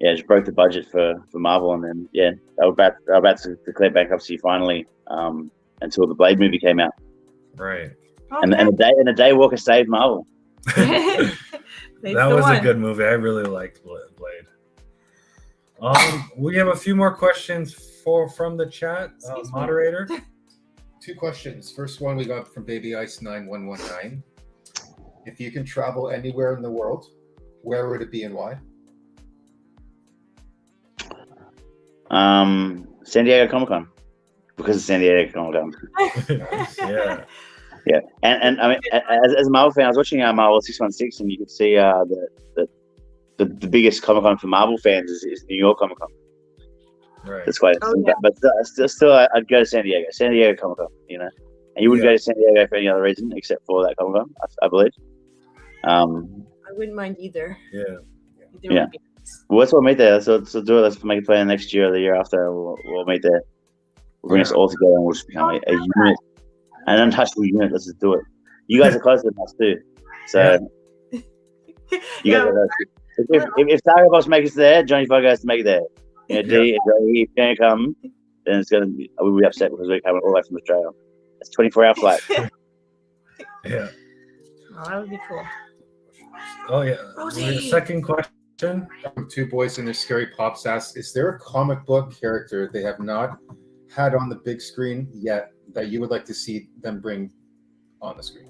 just broke the budget for Marvel, and then they were about to declare bankruptcy finally until the Blade movie came out. Right. Okay. And the day Walker saved Marvel. That was a good movie. I really liked Blade. We have a few more questions from the chat. Moderator. 2 questions. First one we got from Baby Ice 9119. If you can travel anywhere in the world, where would it be and why? San Diego Comic-Con, because it's San Diego Comic-Con. Yeah. And I mean, as a Marvel fan, I was watching Marvel 616, and you could see the biggest Comic-Con for Marvel fans is New York Comic-Con. Right. That's quite but still, I'd go to San Diego Comic-Con, you know. And you wouldn't go to San Diego for any other reason except for that Comic-Con, I believe. I wouldn't mind either. Yeah. Well, let's all meet there. Let's do it. Let's make a plan next year or the year after. We'll meet there. We'll bring us all together, and we'll just become a unit, an untouchable unit. Let's just do it. You guys are closer than us too, so you guys are. If Target Boss makes it there, Johnny Funko has to make it there. You know, D, if you're gonna come, then it's gonna be. We'll be upset because we're coming all the way from Australia. It's 24-hour flight. Yeah. Oh, that would be cool. Oh yeah. Second question. 2 Boys and Their Scary Pops asks, is there a comic book character they have not had on the big screen yet that you would like to see them bring on the screen?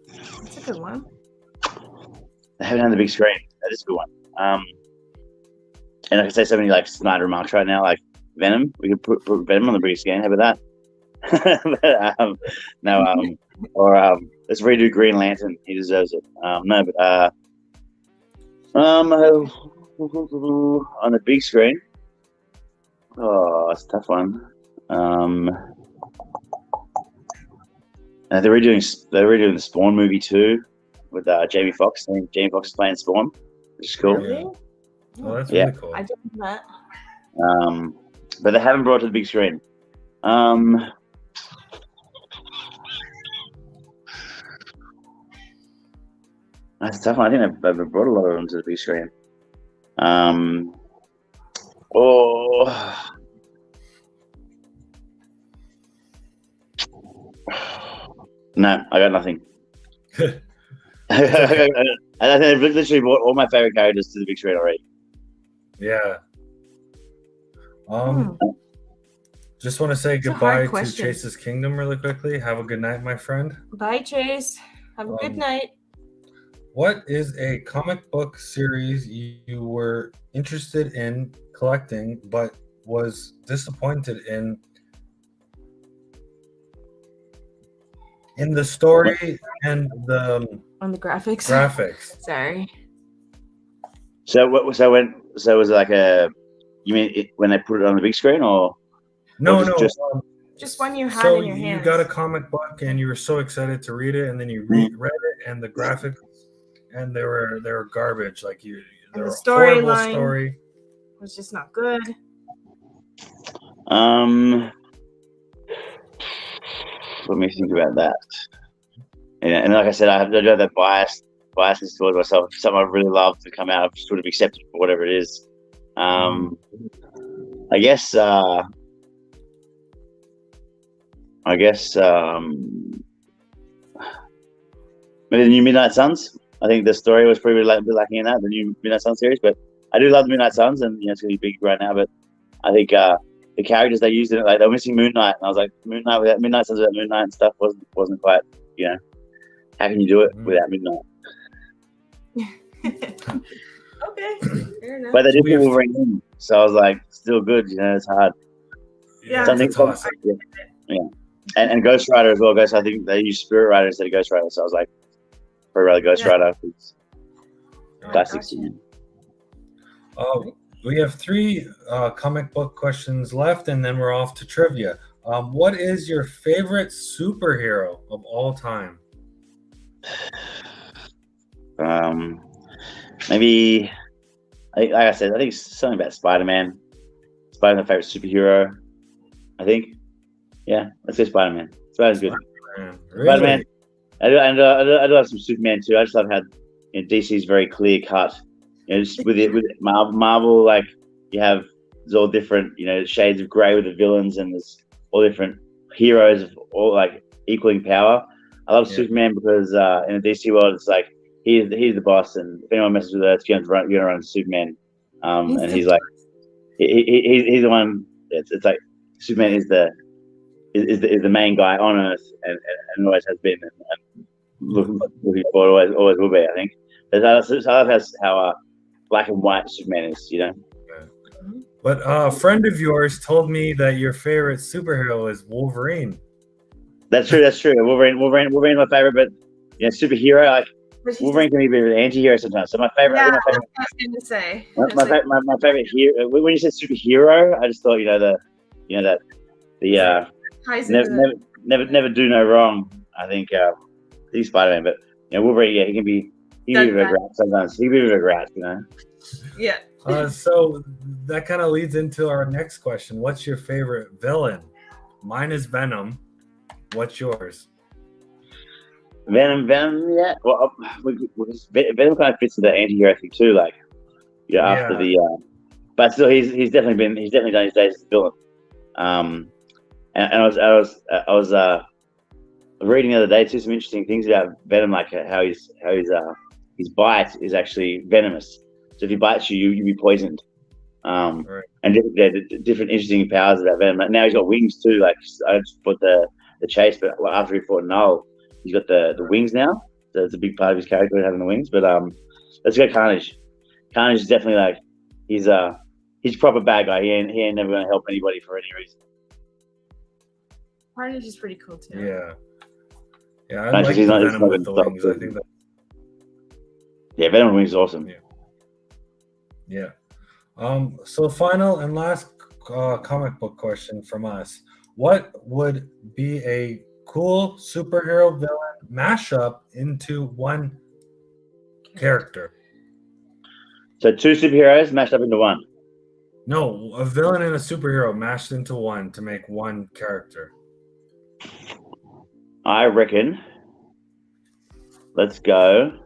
That's a good one. They haven't on the big screen. That is a good one. And I could say so many like smart remarks right now, like Venom. We could put Venom on the big screen. How about that? Or let's redo Green Lantern. He deserves it. On the big screen. Oh, that's a tough one. They're redoing the Spawn movie too with Jamie Foxx. I think Jamie Foxx is playing Spawn, which is cool. Really? Oh, that's really cool. I didn't know that. But they haven't brought it to the big screen. That's a tough one. I think they've brought a lot of them to the big screen. No, I got nothing. I think they've literally brought all my favorite characters to the big screen already. Yeah. Just want to say goodbye to Chase's Kingdom really quickly. Have a good night, my friend. Bye, Chase. Have a good night. What is a comic book series you were interested in collecting but was disappointed in the story and on the graphics? Sorry. So was it like you mean when they put it on the big screen or no, just when you had it in your hands. You got a comic book and you were so excited to read it, and then you read it, and the graphics and they were garbage. Like the storyline was just not good. Let me think about that. And like I said, I have that biasness towards myself. If something I really love to come out, I've sort of accepted for whatever it is. I guess maybe the new Midnight Suns. I think the story was probably a bit lacking in that, the new Midnight Suns series. But I do love the Midnight Suns, and it's going to be big right now. But I think the characters they used in it, like they were missing Moon Knight, and I was like, Moon Knight without Midnight Suns without Moon Knight and stuff wasn't quite, how can you do it without Midnight? Okay, fair enough. But they did Wolverine in, so I was like, still good, it's hard. Yeah, something awesome. Yeah. And Ghost Rider as well. I think they use Spirit Rider instead of Ghost Rider, so I was like, probably rather Ghost Rider. Classics. We have 3 comic book questions left, and then we're off to trivia. What is your favorite superhero of all time? Maybe like I said, I think it's something about Spider-Man. Spider-Man, my favorite superhero. I think. Yeah, let's say Spider-Man. Spider-Man's good. Man, Spider-Man. really? I do have some Superman too. I just love how DC's very clear cut. Just with Marvel, like you have there's all different shades of grey with the villains, and there's all different heroes of all like equaling power. I love Superman because in the DC world, it's like he's the boss, and if anyone messes with Earth, you're gonna run Superman. And he's like he's the one. It's like Superman is the main guy on Earth, and always has been, and looking forward always will be. I think. So I love how black and white Superman is. But a friend of yours told me that your favorite superhero is Wolverine. That's true. Wolverine's my favorite, but superhero like Wolverine can be a bit of an anti-hero sometimes. So my favorite. Yeah, that's what I was going to say. My favorite hero. When you said superhero, I just thought never do no wrong. I think he's Spider-Man, but Wolverine, he can be a bit of a grouch sometimes. He can be a bit of a grouch, Yeah. So that kind of leads into our next question. What's your favorite villain? Mine is Venom. What's yours? Venom, yeah. Well, Venom kind of fits into the anti-hero thing too, like after the. But still, he's definitely done his days as a villain. And I was reading the other day too some interesting things about Venom, like how his bite is actually venomous. So if he bites you be poisoned. Right. And different interesting powers about Venom. Now he's got wings too. Like I just fought the chase, but after he fought Null, he's got the wings now. So it's a big part of his character having the wings. But let's go Carnage. Carnage is definitely like he's a proper bad guy. He ain't never gonna help anybody for any reason. Carnage is pretty cool too. Yeah. I like Venom with the wings. I think that. Yeah, Venom wings is awesome. Yeah. So final and last comic book question from us. What would be a cool superhero villain mashup into one character? So two superheroes mashed up into one? No, a villain and a superhero mashed into one to make one character. I reckon. Let's go.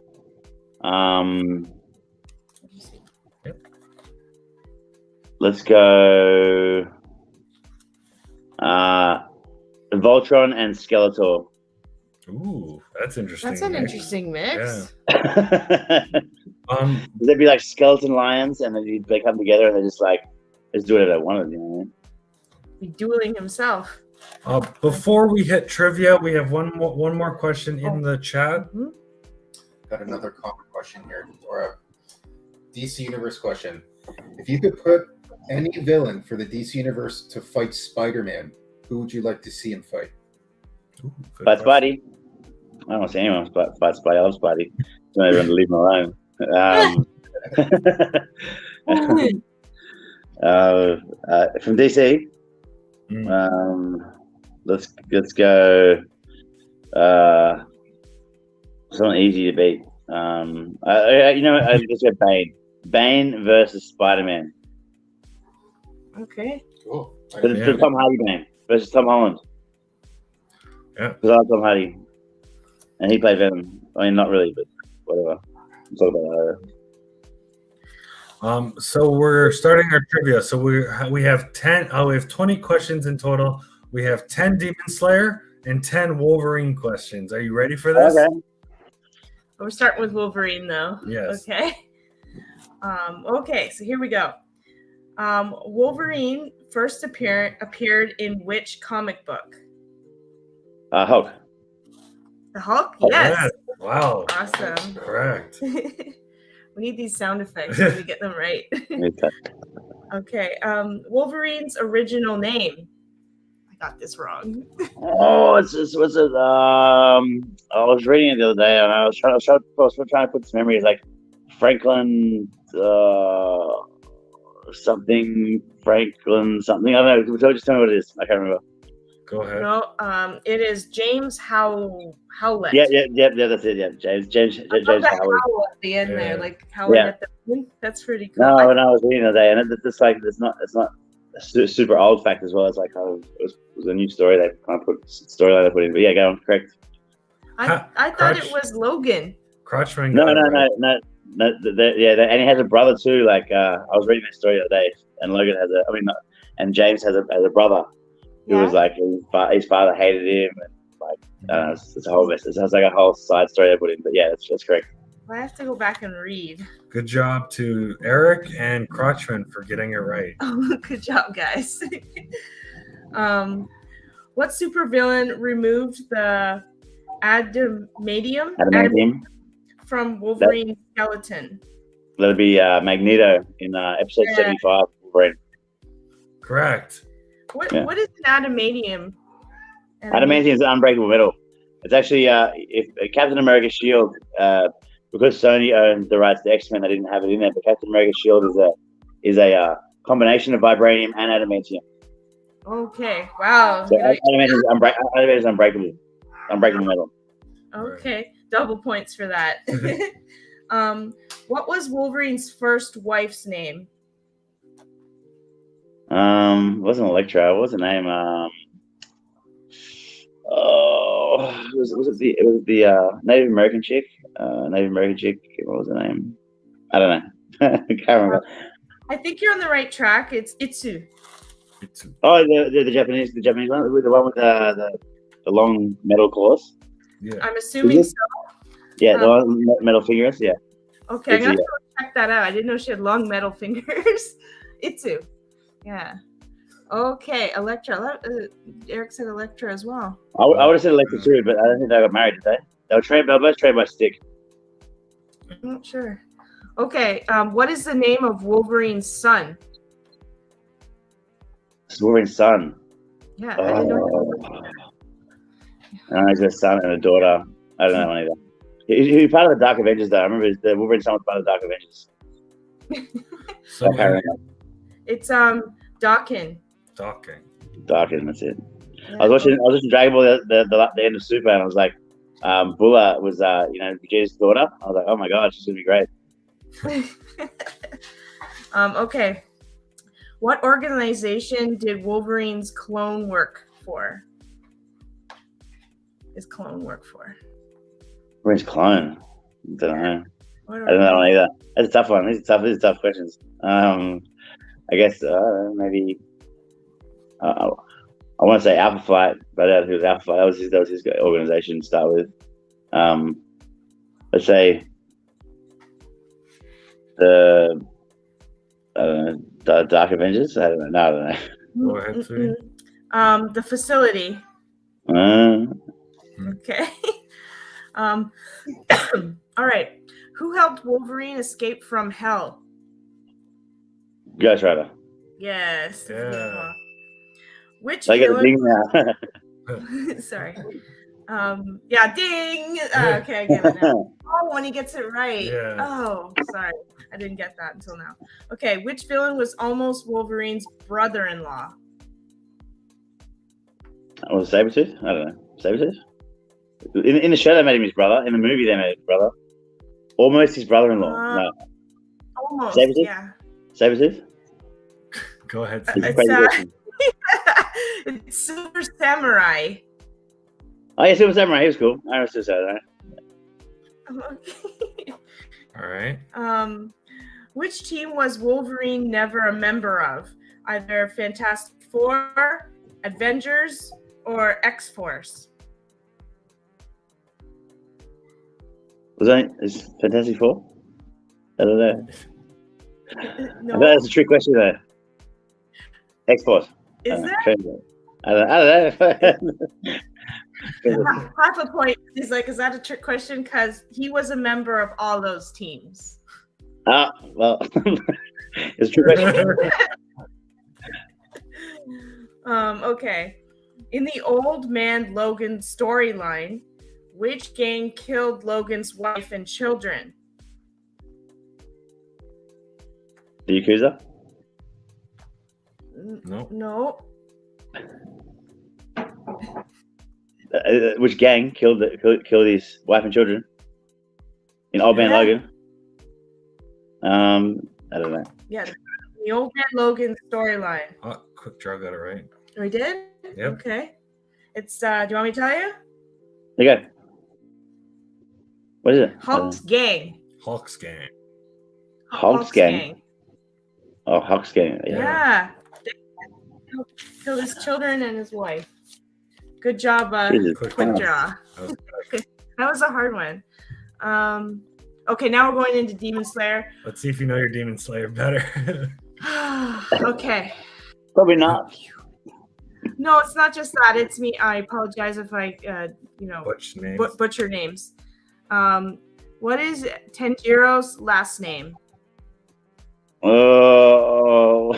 Let's go. Voltron and Skeletor. Ooh, that's interesting. That's an interesting mix. Yeah. They'd be like skeleton lions, and then they come together, and they just like do whatever they wanted. Be dueling himself. Before we hit trivia, we have one more question in the chat. Mm-hmm. Got another comic question here, or a DC Universe question. If you could put any villain for the DC Universe to fight Spider-Man, who would you like to see him fight? Fight Spidey. I don't want to see anyone fight Spidey. I love Spidey. Don't everyone leave him alone. From DC, let's go. Something easy to beat. I just go Bane. Bane versus Spider-Man. Okay. Cool. For Tom Hardy Bane versus Tom Holland. Yeah. Because I like Tom Hardy. And he played Venom. I mean, not really, but whatever. We'll talk about that. So we're starting our trivia. So we have 10. We have 20 questions in total. We have 10 Demon Slayer and 10 Wolverine questions. Are you ready for this? Okay. We're starting with Wolverine, though. Yes. Okay. Okay, so here we go. Wolverine first appeared in which comic book? Hulk. The Hulk? Yes. Yeah. Wow. Awesome. Correct. We need these sound effects so we get them right. Okay. Wolverine's original name. I got this wrong. Oh, what's it? I was reading it the other day, and I was trying to put some memories, like Franklin something. I don't know. Just tell me what it is. I can't remember. Go ahead. No, it is James Howlett. Yeah, that's it. Yeah, James I love Howard. the howl at the end there, Yeah. like howling Yeah. at the moon. That's pretty cool. No, I was reading the other day, and it's like it's not a super old fact as well. It's like kind of it was a new story they kind of storyline they put in. But yeah, go on, correct. I thought Crutch. it was Logan. Crotchman. No, got it right. and he has a brother too. Like I was reading that story the other day, and Logan has and James has a brother who was like his father hated him, and like I don't know, it's a whole mess. It sounds like a whole side story they put in, but yeah, that's correct. I have to go back and read. Good job to Eric and Crotchman for getting it right. Oh, good job, guys. What supervillain removed the adamantium from Wolverine's skeleton? That'll be Magneto in episode 75. Wolverine. Correct. What is an adamantium? Adamantium is unbreakable metal. It's actually if Captain America's shield, because Sony owned the rights to X-Men, they didn't have it in there. But Captain America's shield is a combination of vibranium and adamantium. Okay. Wow. So adamantium is unbreakable metal. Okay. Double points for that. What was Wolverine's first wife's name? It wasn't Elektra. What was the name? Was it the Native American chick? What was the name? I don't know. I can't remember. I think you're on the right track. It's Itsu. Oh, the Japanese one, the one with the long metal claws. Yeah. I'm assuming so. Yeah, the long metal fingers. Yeah. Okay, I'm gonna go check that out. I didn't know she had long metal fingers. Itsu. Yeah. Okay, Elektra. Eric said Elektra as well. I would have said Elektra too, but I don't think they got married, did they? They were both trained by Stick. I'm not sure. Okay, what is the name of Wolverine's son? It's Wolverine's son. Yeah, I didn't know. He's got a son and a daughter. I don't know one either. He's part of the Dark Avengers, though. I remember the Wolverine's son was part of the Dark Avengers. So it's Dawkins. Dawkins, that's it. Yeah. I was watching Dragon Ball the end of Super, and I was like, Bulla was Vegeta's daughter. I was like, oh my god, she's gonna be great. Okay. What organization did Wolverine's clone work for? Wolverine's clone? I don't know. I don't know that one either. That's a tough one. These are tough questions. I guess maybe I want to say Alpha Flight, but I don't know who was Alpha Flight. That was his organization to start with. Let's say the Dark Avengers. I don't know. Go ahead, sweetie. The facility. Okay. All right. Who helped Wolverine escape from hell? Ghost Rider. Yes. Yeah. Which I get a ding now. Sorry. Yeah, ding. Okay, I get it now. Oh, when he gets it right. Yeah. Oh, sorry. I didn't get that until now. Okay, which villain was almost Wolverine's brother-in-law? Was it Sabretooth? I don't know. Sabretooth? In the show, they made him his brother. In the movie, they made him his brother. Almost his brother-in-law. No. Almost, Sabretooth? yeah. Sabretooth? Go ahead. It's Super Samurai. Oh, yeah, Super Samurai. He was cool. I was Super Samurai. Okay. All right. Which team was Wolverine never a member of? Either Fantastic Four, Avengers, or X-Force? Is Fantastic Four? I don't know. No. I bet that's a trick question though. X-Force. Is that? I don't know. Half a point. He's like, is that a trick question? Because he was a member of all those teams. Well, it's a trick question. Okay. In the Old Man Logan storyline, which gang killed Logan's wife and children? The Yakuza? No. No. Which gang killed his wife and children in Old Man Yeah. Logan? I don't know. Yeah, the Old Man Logan storyline. Oh, quick draw got it right. We did? Yep. Okay. It's do you want me to tell you? Okay. What is it? Hulk's gang. Hulk's gang. Hulk's gang. Oh, Hulk's gang. Yeah. Killed his children and his wife. Good job, Jesus quick Christ. draw. That was That was a hard one. Okay, now we're going into Demon Slayer. Let's see if you know your Demon Slayer better. Okay. Probably not. No, it's not just that. It's me. I apologize if I, Butch names. butcher names. What is Tanjiro's last name? Oh,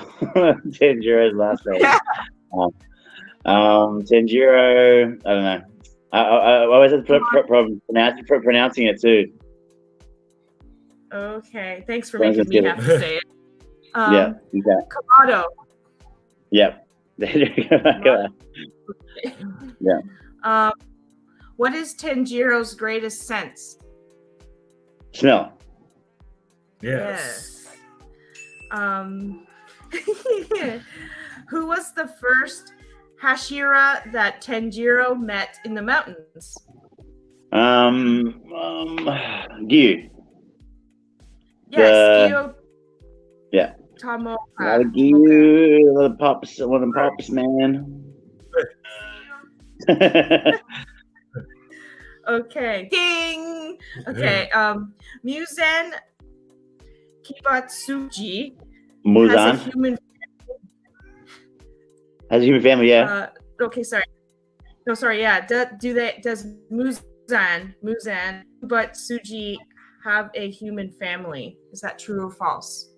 Tanjiro's last name. Tanjiro. I don't know. I always have problem pronouncing it too. Okay, thanks for Sounds making me good. have to say it. Yeah. Okay. Kamado. Yep. Yeah. What is Tanjiro's greatest sense? Smell. Yes. Who was the first Hashira that Tanjiro met in the mountains? Gyu. Yes, Gyo Yeah. Tomo. Gyu. One of the pops, man. Okay. Ding. Okay. Muzan Kibatsuji Muzan has a human. has a human family. Yeah. Okay. Sorry. No. Sorry. Yeah. Does Muzan Kibatsuji have a human family? Is that true or false?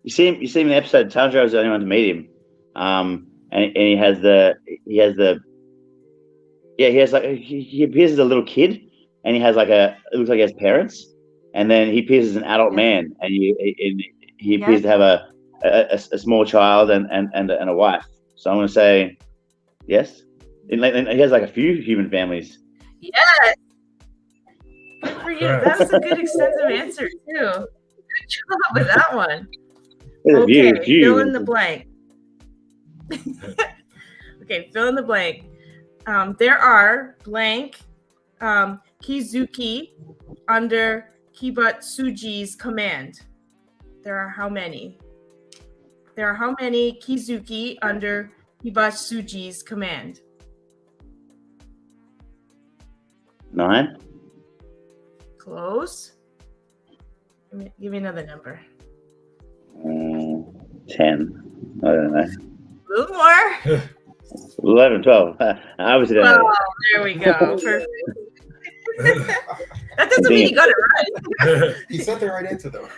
You see him in the episode. Tanjiro was the only one to meet him. And he has he appears as a little kid, and he has it looks like he has parents, and then he appears as an adult man, and he appears to have a small child and a wife. So I'm going to say yes. And he has a few human families. Yes. Good for you. That was a good extensive answer too. Good job with that one. Okay, fill in the blank. Okay, fill in the blank. There are blank Kizuki under Kibatsuji's command. There are how many? There are how many Kizuki under Kibatsuji's command? 9. Close. Give me another number. 10. I don't know. A little more. 11, 12. I was there. Oh, there we go. Perfect. That doesn't mean you got it right. He sent the right answer though.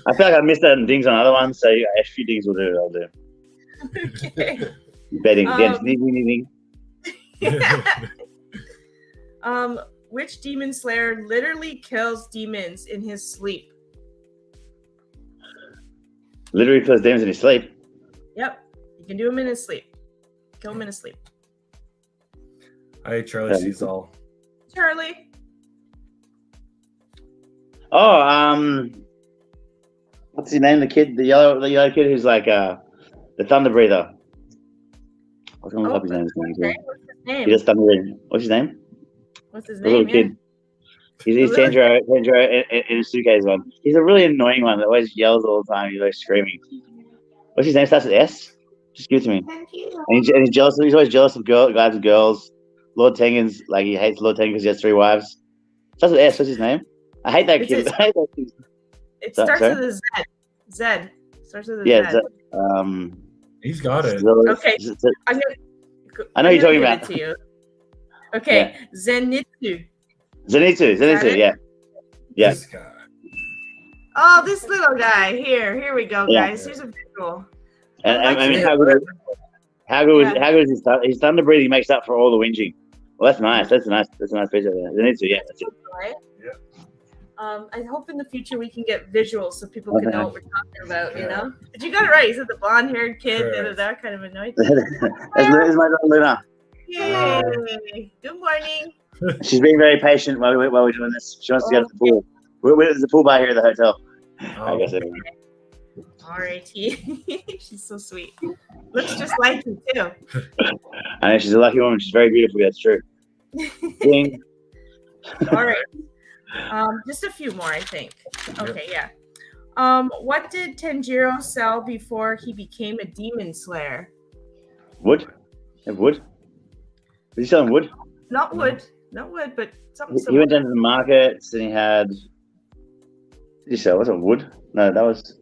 I feel like I missed out on dings on other ones, so a few dings will do. I'll do. Okay. Betting against ding. Which demon slayer literally kills demons in his sleep? Literally kills demons in his sleep. Yep. You can do him in his sleep. Kill him in his sleep. Hi, Charlie sees all. Charlie. Oh, what's his name? The yellow kid who's the thunder breather. I was gonna look up his name. Okay. What's his name? He does thunder breathing. What's his name? What's his The little name? kid. He's Tanjiro in a suitcase one. He's a really annoying one that always yells all the time. He's always screaming. What's his name? Starts with S. Just give it to me. And he's jealous. He's always jealous of guys and girls. Lord Tengen's he hates Lord Tengen because he has 3 wives. Starts with S. What's his name? I hate that kid. It starts with a Z. Z. Starts with a Z. Yeah. He's got it. Okay. I know you're talking about. To you. Okay. Yeah. Zenitsu. Yeah. This guy. Oh, this little guy. Here we go, guys. Here's a visual. And I mean, how good is his thunder breathing makes up for all the whinging. Well, that's nice. That's a nice picture there. Zenitsu, yeah, that's it. Right? Yeah. I hope in the future we can get visuals so people can know what we're talking about, you know? But you got it right. You said the blonde-haired kid, that kind of annoyed me. There's my dog Luna. Yay! Good morning. She's being very patient while we're doing this. She wants to go to the pool. There's a pool bar here at the hotel. I guess anyway. R.I.T. She's so sweet. Looks just like you, too. I know she's a lucky woman. She's very beautiful. That's true. Ding. All right. Just a few more, I think. Okay, yeah. What did Tanjiro sell before he became a demon slayer? Wood? Wood? Was he selling wood? Not wood, but something He went down to the markets and he had. Did he sell? Was it wood? No, that was.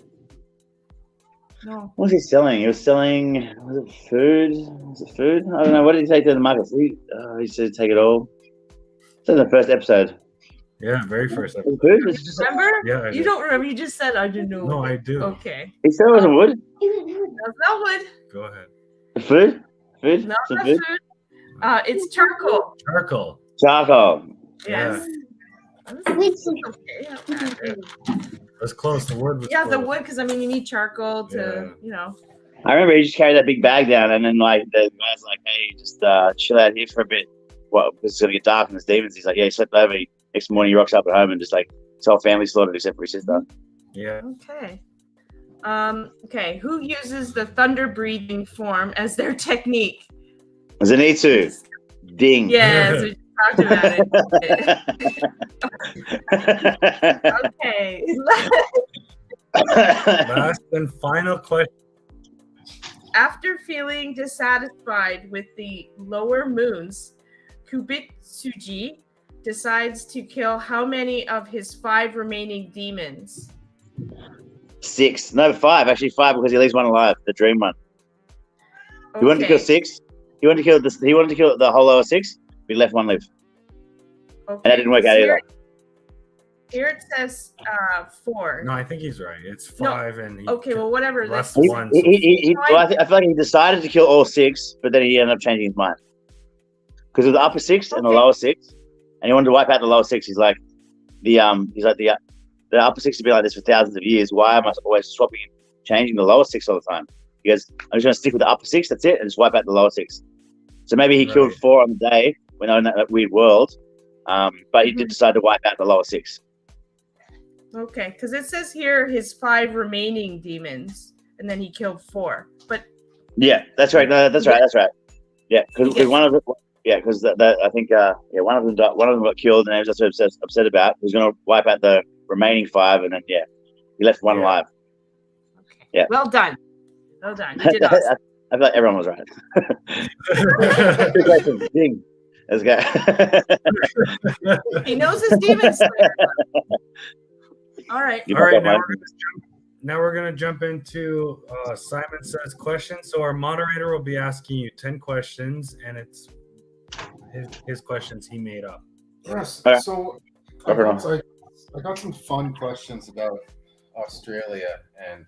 No. What was he selling? He was selling. Was it food? Was it food? I don't know. What did he take to the markets? He said take it all. It's in the first episode. Yeah, very first episode. Remember? Yeah, you don't remember. You just said I didn't know. No, I do. Okay. He said it wasn't wood. That's not wood. Go ahead. Food? Food? No, Some not food? food. It's charcoal. Charcoal. Charcoal. Yes. Yeah. That's close. The wood was Yeah, close. the wood, because I mean, you need charcoal to, I remember he just carried that big bag down, and then like the guy's like, "Hey, just chill out here for a bit. Well, it's gonna get dark and there's demons." He's like, "Yeah." He slept over. Next morning, he rocks up at home and just like his whole family slaughtered except for his sister. Yeah. Okay. Okay. Who uses the thunder breathing form as their technique? Zenitsu. Ding. Yes, we just talked about it. Okay. Last and final question. After feeling dissatisfied with the lower moons, Kubitsuji decides to kill how many of his 5 remaining demons? 6. No, 5. Actually, 5 because he leaves one alive. The dream one. He wanted to kill 6. He wanted to kill this. He wanted to kill the whole lower 6. He left one live. Okay. And that didn't work out either. Here it says 4. No, I think he's right. It's 5 and he Okay, well, whatever. Last That's one. Well, I feel like he decided to kill all 6, but then he ended up changing his mind. Because of the upper 6 and the lower 6, and he wanted to wipe out the lower 6. He's like, the upper 6 has been like this for thousands of years. Why am I always swapping and changing the lower 6 all the time? He goes, I'm just going to stick with the upper 6. That's it, and just wipe out the lower 6. So maybe he killed 4 on the day when they were in that weird world, but he did decide to wipe out the lower 6. Okay, because it says here his 5 remaining demons, and then he killed 4. But yeah, that's right. No, that's right. That's right. Yeah, because one of them. Yeah, because I think one of them died, one of them got killed, and he was also upset about. He was going to wipe out the remaining 5, and then he left one alive. Okay. Yeah. Well done. Well done. You did awesome. I feel like everyone was right. Ding. Let's go. He knows his demons. All right. All right. Now we're gonna jump into Simon Says questions. So our moderator will be asking you 10 questions, and it's his questions he made up. Yes. Okay. So I got some fun questions about Australia and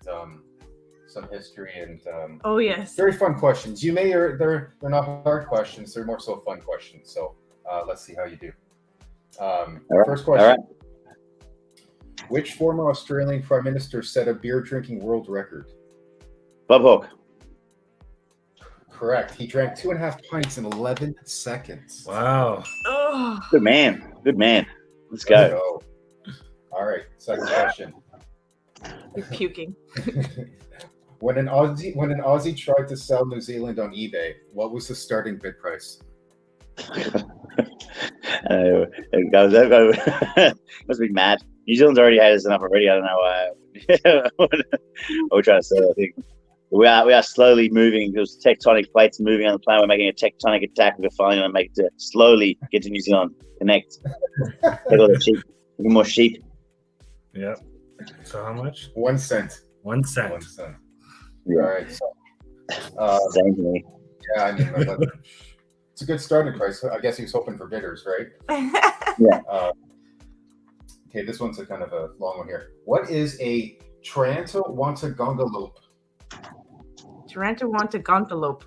some history and oh yes, very fun questions. They're not hard questions. They're more so fun questions. So let's see how you do. First question. All right. Which former Australian Prime Minister set a beer drinking world record? Bob Hawke. Correct. He drank 2.5 pints in 11 seconds. Wow. Oh. Good man. Good man. Let's go. All right. Second question. You're puking. When an Aussie tried to sell New Zealand on eBay, what was the starting bid price? Must be mad. New Zealand's already had us enough already. I don't know why. We're trying to say. I think we are slowly moving. There's tectonic plates moving on the planet. We're making a tectonic attack. We're finally going to make it slowly get to New Zealand. Connect. Take all the sheep. Give me more sheep. Yeah. So how much? 1 cent. 1 cent. 1 cent. Yeah. All right. So, same to me. Yeah, I mean, it's a good starting price. I guess he was hoping for bidders, right? Yeah. Okay, this one's a kind of a long one here. What is a Tarantawantagongalope? Tarantawantagongalope.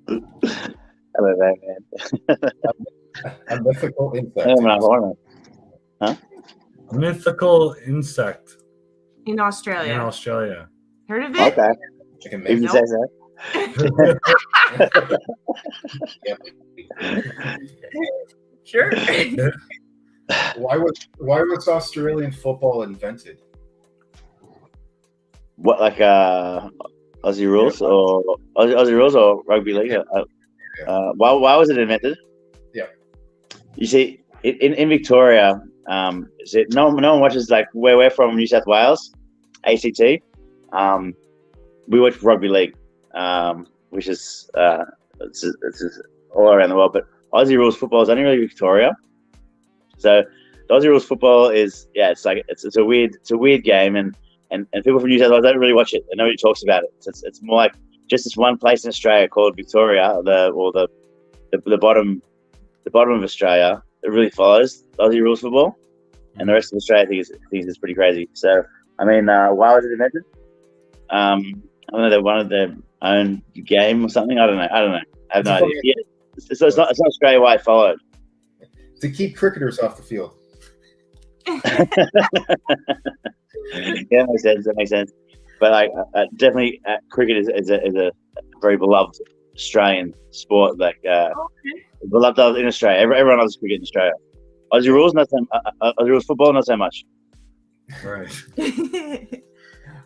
Hello there, man. A mythical insect. Huh? mythical insect In Australia. in Australia. Heard of it? Okay. Chicken If you man. say so. Sure. Why was Australian football invented? What, like Aussie rules or Aussie rules or rugby league? Why was it invented? Yeah. You see, in Victoria, no one watches, like where we're from, New South Wales, ACT. We watch rugby league, which is it's all around the world. But Aussie rules football is only really Victoria. So the Aussie rules football is it's a weird game, and people from New South Wales don't really watch it. Nobody talks about it. It's more like just this one place in Australia called Victoria, the bottom of Australia that really follows Aussie rules football, and the rest of Australia thinks it's pretty crazy. So I mean, why was it invented? I don't know. They wanted their own game or something. I don't know. I have no idea. Yeah, it's not Australia-wide followed. To keep cricketers off the field. Yeah, that makes sense. But definitely, cricket is a very beloved Australian sport. Beloved in Australia. Everyone loves cricket in Australia. Aussie rules, Aussie rules football, not so much. Right.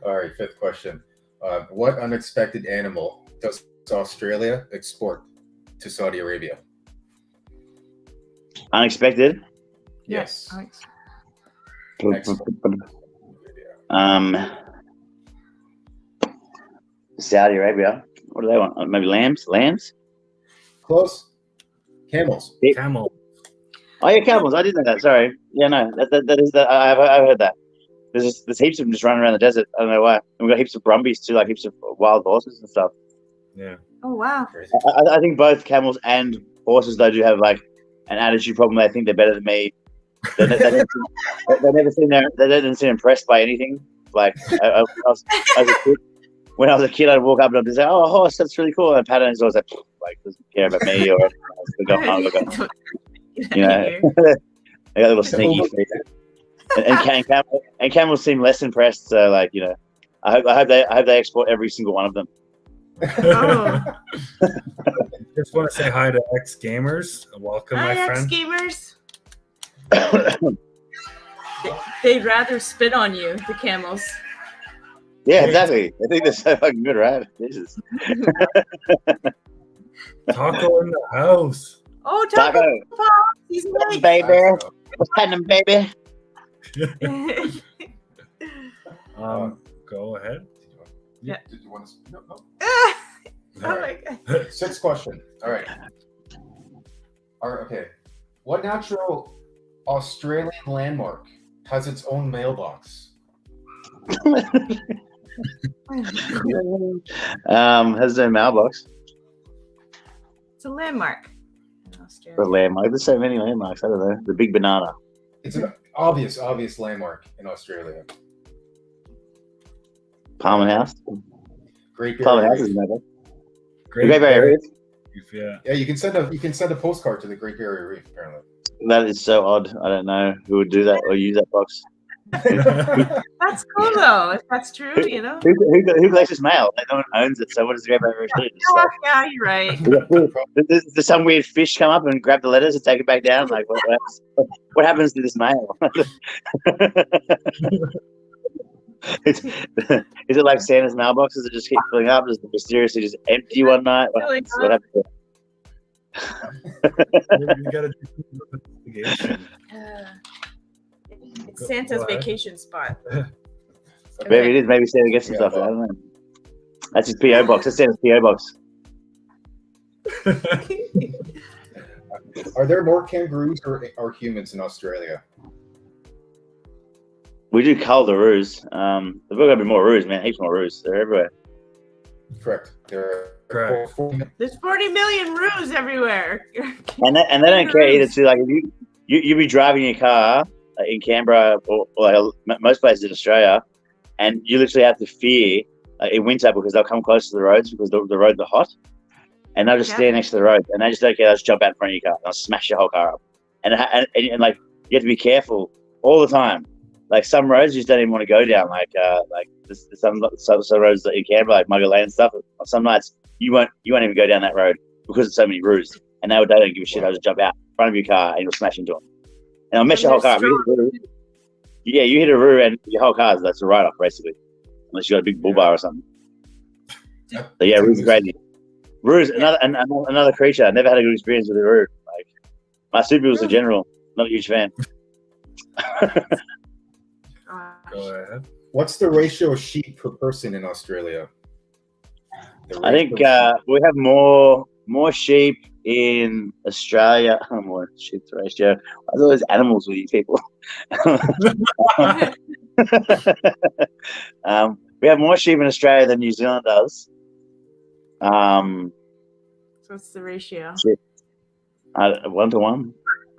All right, fifth question. What unexpected animal does Australia export to Saudi Arabia? Unexpected? Yes. Saudi Arabia. What do they want? Maybe lambs? Close. Camels. Camel. Oh yeah, camels. I did know that. Sorry. Yeah, no, that is that. I've heard that. There's heaps of them just running around the desert. I don't know why. And we've got heaps of brumbies too, like heaps of wild horses and stuff. Yeah. Oh wow. Crazy. I think both camels and horses though do have like an attitude problem. They think they're better than me. They never seem impressed by anything. Like when I was a kid, I'd walk up and I'd say, "Oh, a horse, that's really cool." And pat it, and he's always like doesn't care about me or you know. They got a little sneaky face. And camels seem less impressed. So like, you know, I hope they export every single one of them. Oh. Just want to say hi to X Gamers. Welcome, Hi, my friend. X Gamers. They'd rather spit on you, the camels. Yeah, exactly. I think they're so fucking good, right? Jesus. Taco in the house. Oh, Taco Pop. He's nice. Baby. What's happening, baby? Go ahead. Did you want to? No. Oh All my right. god. Sixth question. All right. Okay. What natural Australian landmark has its own mailbox? Has no mailbox. It's a landmark in Australia. The landmark. There's so many landmarks. I don't know. The big banana. It's an obvious landmark in Australia. Parliament House. Great Parliament House Barrier is Reef. another. Great Great Barrier Reef. Yeah. Yeah, you can send a postcard to the Great Barrier Reef. Apparently. That is so odd. I don't know who would do that or use that box. That's cool though, if that's true, you know. Who collects this mail? Like, no one owns it. So what does the Great Barrier Reef do? Just, like, Yeah, you're right. does some weird fish come up and grab the letters and take it back down? Like, what happens to this mail? Is it like Santa's mailboxes that just keep filling up? Does it mysteriously just empty one night? What happens? You gotta do some investigation. It's Santa's vacation spot. Maybe it is. Maybe Santa gets some stuff. I don't know. That's his PO box. That's Santa's PO box. Are there more kangaroos or humans in Australia? We do cull the roos. There's got to be more roos, man. Heaps more roos. They're everywhere. Correct. Correct. There's 40 million roos everywhere. And they don't care either too. Like if you be driving your car in Canberra or like most places in Australia, and you literally have to fear in winter because they'll come close to the roads because the roads are hot, and they'll just stand next to the road and they just don't care. They'll just jump out in front of your car and they'll smash your whole car up. And like you have to be careful all the time like some roads you just don't even want to go down. Like there's some roads that you can, like Mugger Lane and stuff. Some nights you won't even go down that road because there's so many roos, and they don't give a shit. They'll just jump out in front of your car and you'll smash into them, and I'll mess your whole car. Yeah, you hit a roo and your whole car that's a write off basically, unless you got a big bull bar or something. So yeah, roos are crazy. Roos, another creature. I never had a good experience with a roo. Like marsupials in general, not a huge fan. Go ahead. What's the ratio of sheep per person in Australia? I think we have more sheep in Australia. More sheep ratio. There's always animals with you people. We have more sheep in Australia than New Zealand does. So what's the ratio? 1-to-1.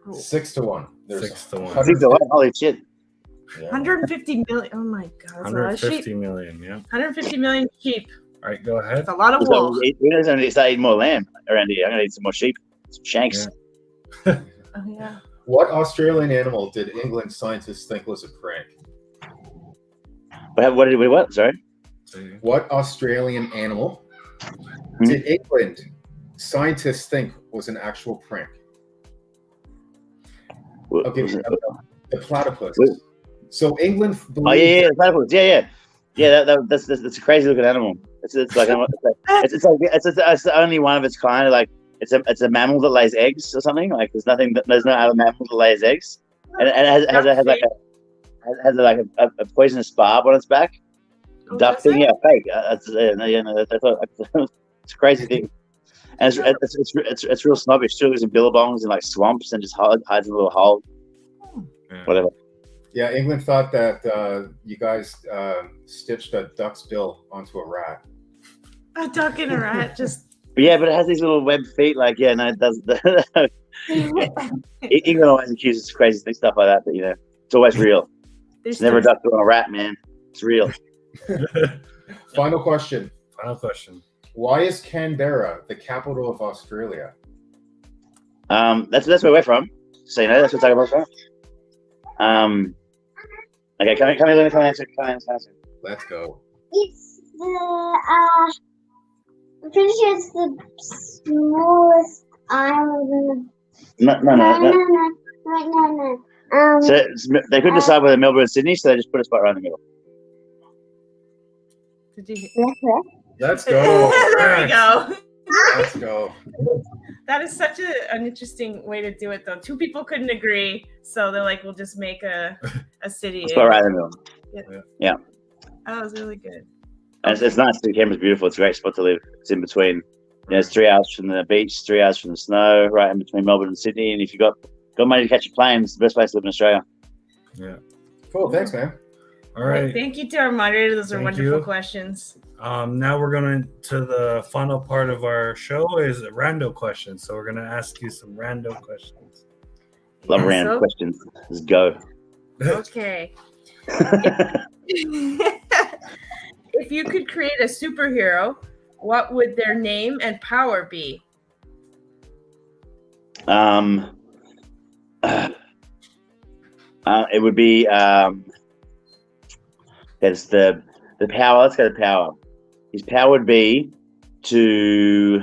6-to-1. 6-to-1. 6-to-1. Holy shit. Yeah. 150 million. Oh my god, that's a lot of sheep. 150 million, yeah. 150 million sheep. All right, go ahead. That's a lot of wool. We don't need to start eating more lamb around here. I'm going to eat some more sheep. Some shanks. Yeah. Oh yeah. What Australian animal did England scientists think was a prank? What did we what? Sorry? What Australian animal did England scientists think was an actual prank? Okay, the platypus. So England. Oh yeah, the platypus. Yeah. That's a crazy looking animal. It's like it's the only one of its kind. Like it's a mammal that lays eggs or something. Like there's no other mammal that lays eggs, and it has a poisonous barb on its back. Duck thing, yeah, fake. It's a crazy thing, and it's real snobbish. Still lives in billabongs and like swamps and just hides in a little hole. Yeah. Whatever. Yeah, England thought that you guys stitched a duck's bill onto a rat. A duck and a rat just. Yeah, but it has these little web feet. Like, yeah, no, it does. England always accuses crazy stuff like that, but it's always real. It's never a duck on a rat, man. It's real. Final question. Why is Canberra the capital of Australia? That's where we're from. So that's what we're talking about. Okay, come answer. Let's go. It's I'm pretty sure it's the smallest island in the. No. So they couldn't decide whether Melbourne or Sydney, so they just put a spot right in the middle. Did you? Let's go. There we go. Let's go. That is such an interesting way to do it, though. Two people couldn't agree, so they're like, "We'll just make a city." Spot right in the middle. Yeah. That was really good. And it's nice. Canberra's beautiful. It's a great spot to live. It's in between. It's 3 hours from the beach, 3 hours from the snow, right in between Melbourne and Sydney. And if you've got money to catch a plane, it's the best place to live in Australia. Yeah. Cool. Thanks, man. All right. Thank you to our moderator. Those are wonderful questions. Now we're going to the final part of our show is rando questions. So we're going to ask you some rando questions. Love random questions. Let's go. Okay. If you could create a superhero, what would their name and power be? It would be it's the power. Let's go to power. His power would be to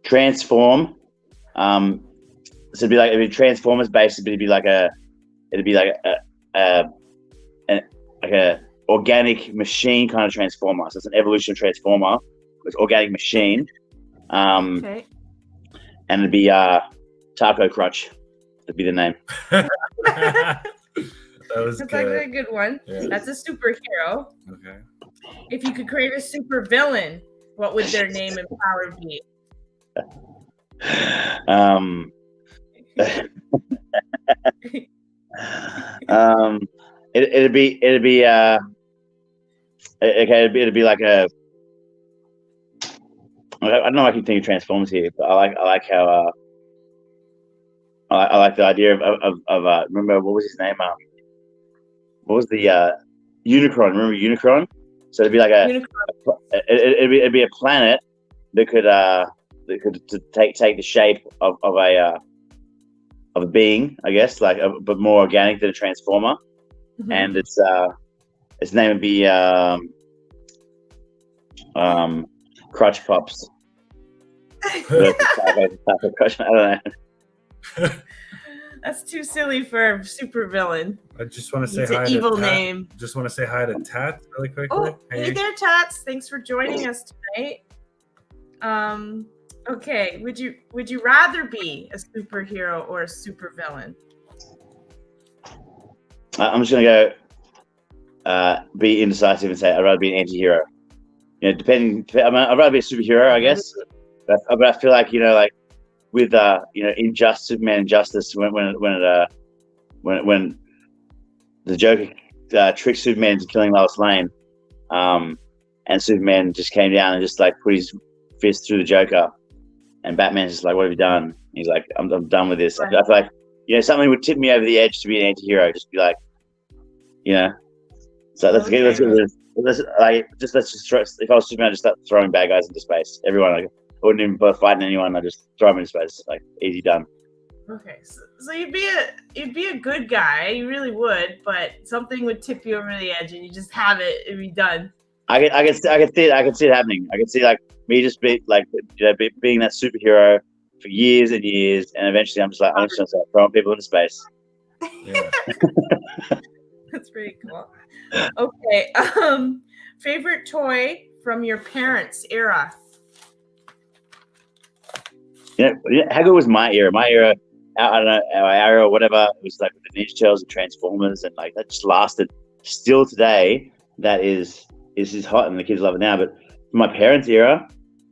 transform. So it'd be Transformers based, but it'd be like a organic machine kind of transformer. So it's an evolution transformer. It's organic machine. Okay. And it'd be Taco Crutch. That'd be the name. That's actually a good one. Yeah. That's a superhero. Okay. If you could create a super villain, what would their name and power be? It'd be like a. I don't know. I can think of Transformers here, but I like how. I like the idea of remember what was his name? What was the Unicron? Remember Unicron? So it'd be like it'd be a planet that could take the shape of a a being, I guess, but more organic than a transformer. Mhm. And its name would be Crotch Pops. I don't know. That's too silly for a super villain. I just want to say It's hi an to evil Tat. name. Just want to say hi to Tat really quickly. Oh, hey there, Tats. Thanks for joining us tonight. Okay, would you rather be a superhero or a supervillain? I'm just gonna go be indecisive and say I'd rather be an anti-hero. You know, I'd rather be a superhero, I guess. But I feel like like with Injustice, Superman Injustice, when the Joker tricked Superman into killing Lois Lane, and Superman just came down and just like put his fist through the Joker, and Batman's just like, "What have you done?" He's like, "I'm done with this." I feel like something would tip me over the edge to be an anti-hero. Just be like, So let's get let's throw, if I was Superman, I'd just start throwing bad guys into space. Everyone, I wouldn't even bother fighting anyone. I just throw them into space, like easy done. Okay, so you'd be a good guy, you really would, but something would tip you over the edge, and you just have it and be done. I could see it happening. I could see like me just being that superhero for years and years, and eventually I'm just gonna start throwing people into space. Yeah. That's pretty cool. Okay, favorite toy from your parents' era? How good was my era? My era, I don't know, our era or whatever. It was like with the Ninja Turtles and Transformers, and like that just lasted. Still today, that is hot, and the kids love it now. But my parents' era,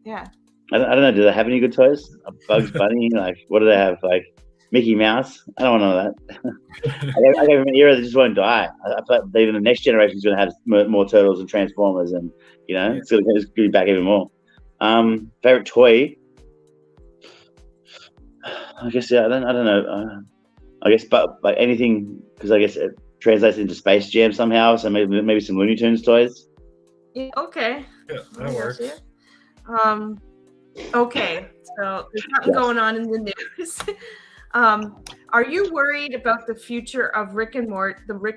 yeah, I don't know. Do they have any good toys? Bugs Bunny, like what do they have? Like Mickey Mouse? I don't want to know that. I gave them an era that just won't die. I feel like even the next generation is going to have more turtles and Transformers, and it's going to be back even more. Favorite toy? I guess I don't know. I guess, but like anything, because I guess it translates into Space Jam somehow. So maybe some Looney Tunes toys. Yeah, okay. Yeah, that works. Okay, so there's something going on in the news. Are you worried about the future of the Rick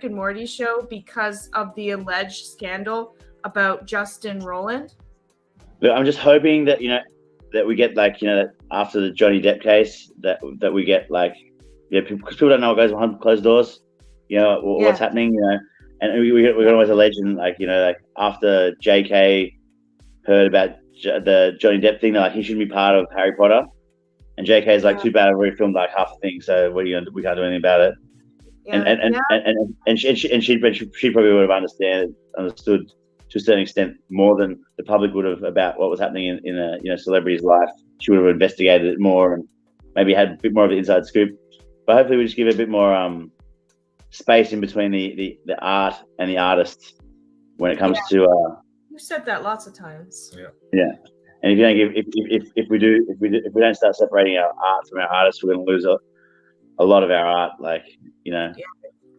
and Morty show because of the alleged scandal about Justin Roiland? Look, I'm just hoping that that we get after the Johnny Depp case that we get because people don't know what goes behind closed doors, what's happening, and we got always a legend after JK heard about the Johnny Depp thing, he shouldn't be part of Harry Potter, and JK's too bad, I've already filmed half the thing, so what are you gonna do? We can't do anything about it. And she probably would have understood to a certain extent more than the public would have about what was happening in a celebrity's life. She would have investigated it more and maybe had a bit more of an inside scoop. But hopefully we just give it a bit more space in between the art and the artist when it comes to. You said that lots of times. Yeah. And if you don't if we don't start separating our art from our artists, we're going to lose a lot of our art. Yeah,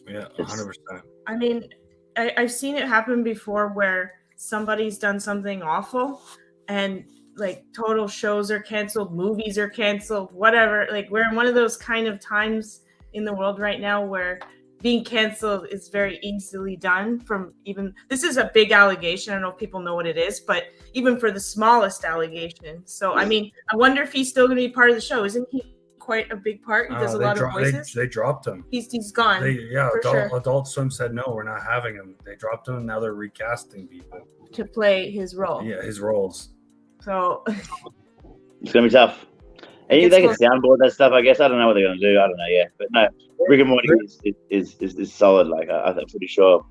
100%. I mean, I've seen it happen before where somebody's done something awful and total shows are canceled, movies are canceled, whatever. We're in one of those kind of times in the world right now where being canceled is very easily done this is a big allegation. I don't know if people know what it is, but even for the smallest allegation. So, I mean, I wonder if he's still going to be part of the show. Isn't he quite a big part? He does a lot of voices. They dropped him. He's gone. Adult Swim said no, we're not having him. They dropped him, and now they're recasting people to play his role. Yeah, his roles. So it's gonna be tough. And they can soundboard that stuff, I guess. I don't know what they're gonna do. I don't know yet. But no, Rick and Morty is solid. I'm pretty sure.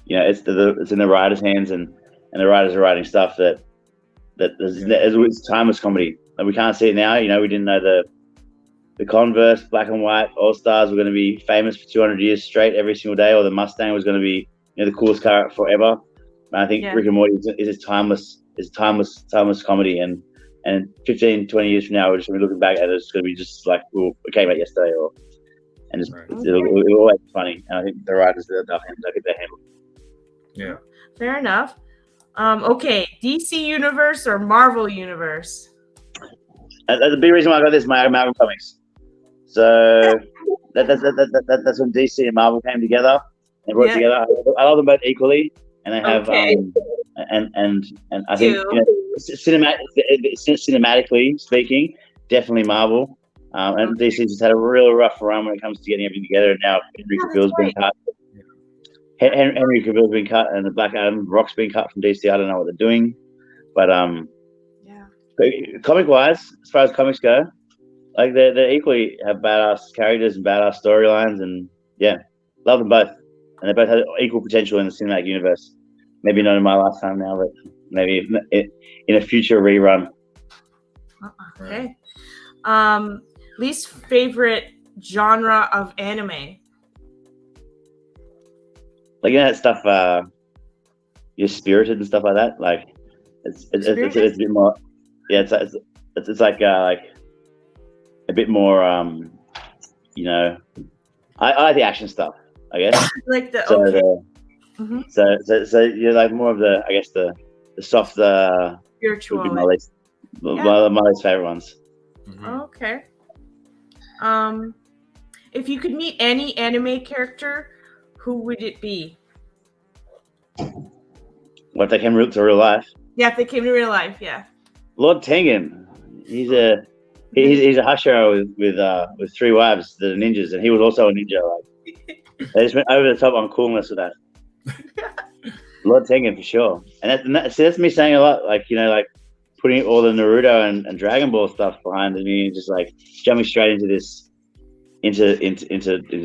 It's in the writers' hands, and the writers are writing stuff that it's timeless comedy. We can't see it now. We didn't know the Converse black and white All Stars were going to be famous for 200 years straight every single day, or the Mustang was going to be the coolest car forever. And I think Rick and Morty is timeless comedy, and 15, 20 years from now, we're just going to be looking back at it. It's going to be just like it came out yesterday, it'll always be funny. And I think the writers they'll get their handle. Yeah, fair enough. Okay, DC Universe or Marvel Universe? The big reason why I got this is my Malcolm comics. So that's when DC and Marvel came together and brought it together. I love them both equally, and they have and I think cinematically speaking, definitely Marvel. And DC's just had a real rough run when it comes to getting everything together. And now Henry Cavill's been cut. Henry Cavill's been cut, and the Black Adam Rock's been cut from DC. I don't know what they're doing, but comic wise, as far as comics go, like they equally have badass characters and badass storylines, and love them both. And they both have equal potential in the cinematic universe. Maybe not in my lifetime now, but maybe in a future rerun. Okay. Least favorite genre of anime? Like, you know that stuff, you're Spirited and stuff like that. Like, it's a bit more. Yeah, it's like a bit more. You know, I like the action stuff, I guess. Like the So you're like more of the, I guess, the soft spiritual. My least favorite ones. Mm-hmm. Okay. If you could meet any anime character, who would it be? What, if they came to real life? Yeah, if they came to real life, yeah. Lord Tengen. He's a hashira with 3 wives that are ninjas, and he was also a ninja. Like, they just went over the top on coolness with that. Lord Tengen for sure. And that's me saying a lot. Like, you know, like putting all the Naruto and Dragon Ball stuff behind me, just like jumping straight into this into